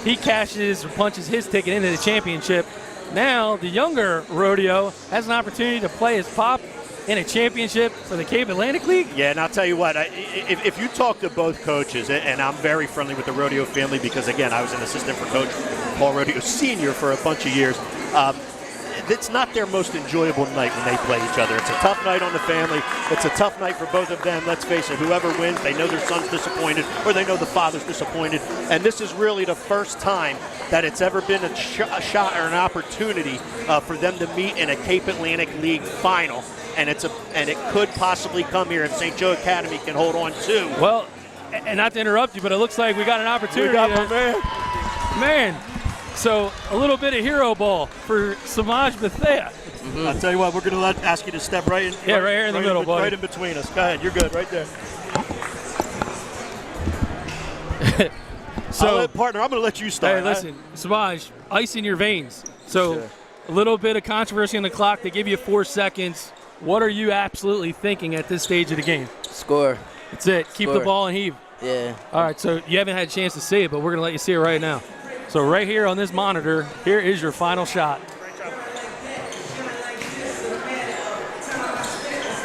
he cashes or punches his ticket into the championship. Now, the younger Rodeo has an opportunity to play his pop in a championship for the Cape Atlantic League.
Yeah, and I'll tell you what, if you talk to both coaches, and I'm very friendly with the Rodeo family because, again, I was an assistant for Coach Paul Rodeo Sr. for a bunch of years, it's not their most enjoyable night when they play each other. It's a tough night on the family. It's a tough night for both of them. Let's face it, whoever wins, they know their son's disappointed or they know the father's disappointed. And this is really the first time that it's ever been a shot or an opportunity for them to meet in a Cape Atlantic League final. And it could possibly come here if St. Joe Academy can hold on too.
Well, and not to interrupt you, but it looks like we got an opportunity.
We got my
man. So a little bit of hero ball for Samaj Bethea.
Mm-hmm. I'll tell you what, we're going to ask you to step right in.
Yeah, right here in the middle, buddy.
Right in between us. Go ahead. You're good right there. So, partner, I'm going to let you start.
Hey, listen, Samaj, ice in your veins. So
Sure.
A little bit of controversy on the clock. They give you 4 seconds. What are you absolutely thinking at this stage of the game?
Score.
That's it. Keep the ball and heave.
Yeah.
All right, so you haven't had a chance to see it, but we're going to let you see it right now. So right here on this monitor, here is your final shot.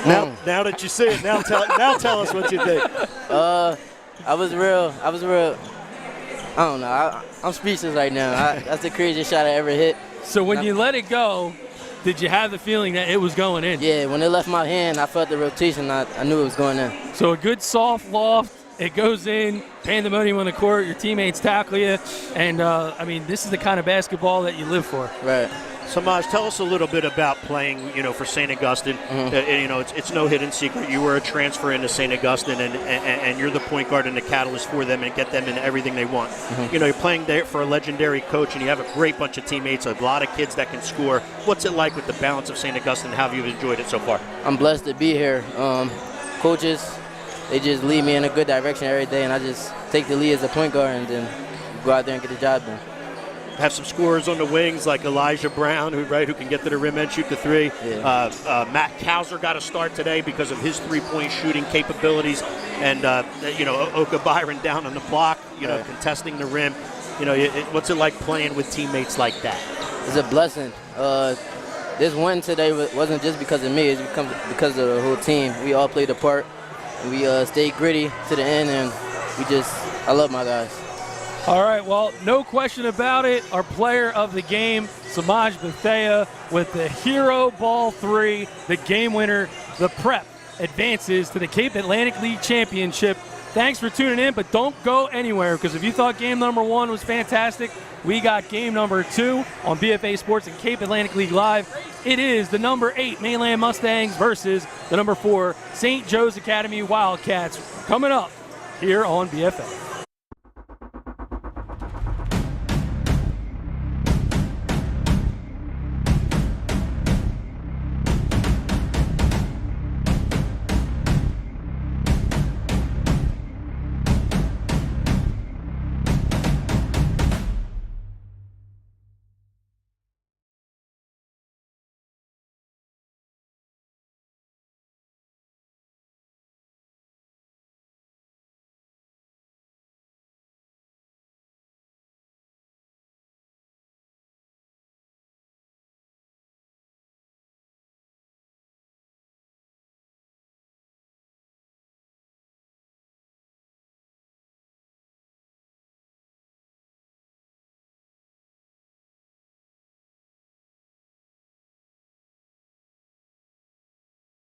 Now that you see it, now tell us what you think.
I was real. I don't know. I'm speechless right now. That's the craziest shot I ever hit.
So when you let it go, did you have the feeling that it was going in?
Yeah, when it left my hand, I felt the rotation. I knew it was going in.
So a good soft loft. It goes in, pandemonium on the court, your teammates tackle you, and, this is the kind of basketball that you live for.
Right.
Samaj, tell us a little bit about playing, for St. Augustine.
Mm-hmm.
It's no hidden secret. You were a transfer into St. Augustine, and you're the point guard and the catalyst for them and get them into everything they want.
Mm-hmm.
You're playing there for a legendary coach, and you have a great bunch of teammates, a lot of kids that can score. What's it like with the balance of St. Augustine? How have you enjoyed it so far?
I'm blessed to be here. Coaches, they just lead me in a good direction every day, and I just take the lead as a point guard and then go out there and get the job done.
Have some scorers on the wings like Elijah Brown, who can get to the rim and shoot the three.
Yeah.
Matt Kauser got a start today because of his three-point shooting capabilities, and Oka Byron down on the block,
Right.
contesting the rim. What's it like playing with teammates like that?
It's a blessing. This win today wasn't just because of me. It's because of the whole team. We all played a part. We stayed gritty to the end, and I love my guys.
All right, well, no question about it. Our player of the game, Samaj Bethea, with the hero ball 3, the game winner. The Prep advances to the Cape Atlantic League Championship. Thanks for tuning in, but don't go anywhere, because if you thought game number 1 was fantastic, we got game number 2 on BFA Sports and Cape Atlantic League Live. It is the number 8 Mainland Mustangs versus the number 4 St. Joe's Academy Wildcats coming up here on BFA.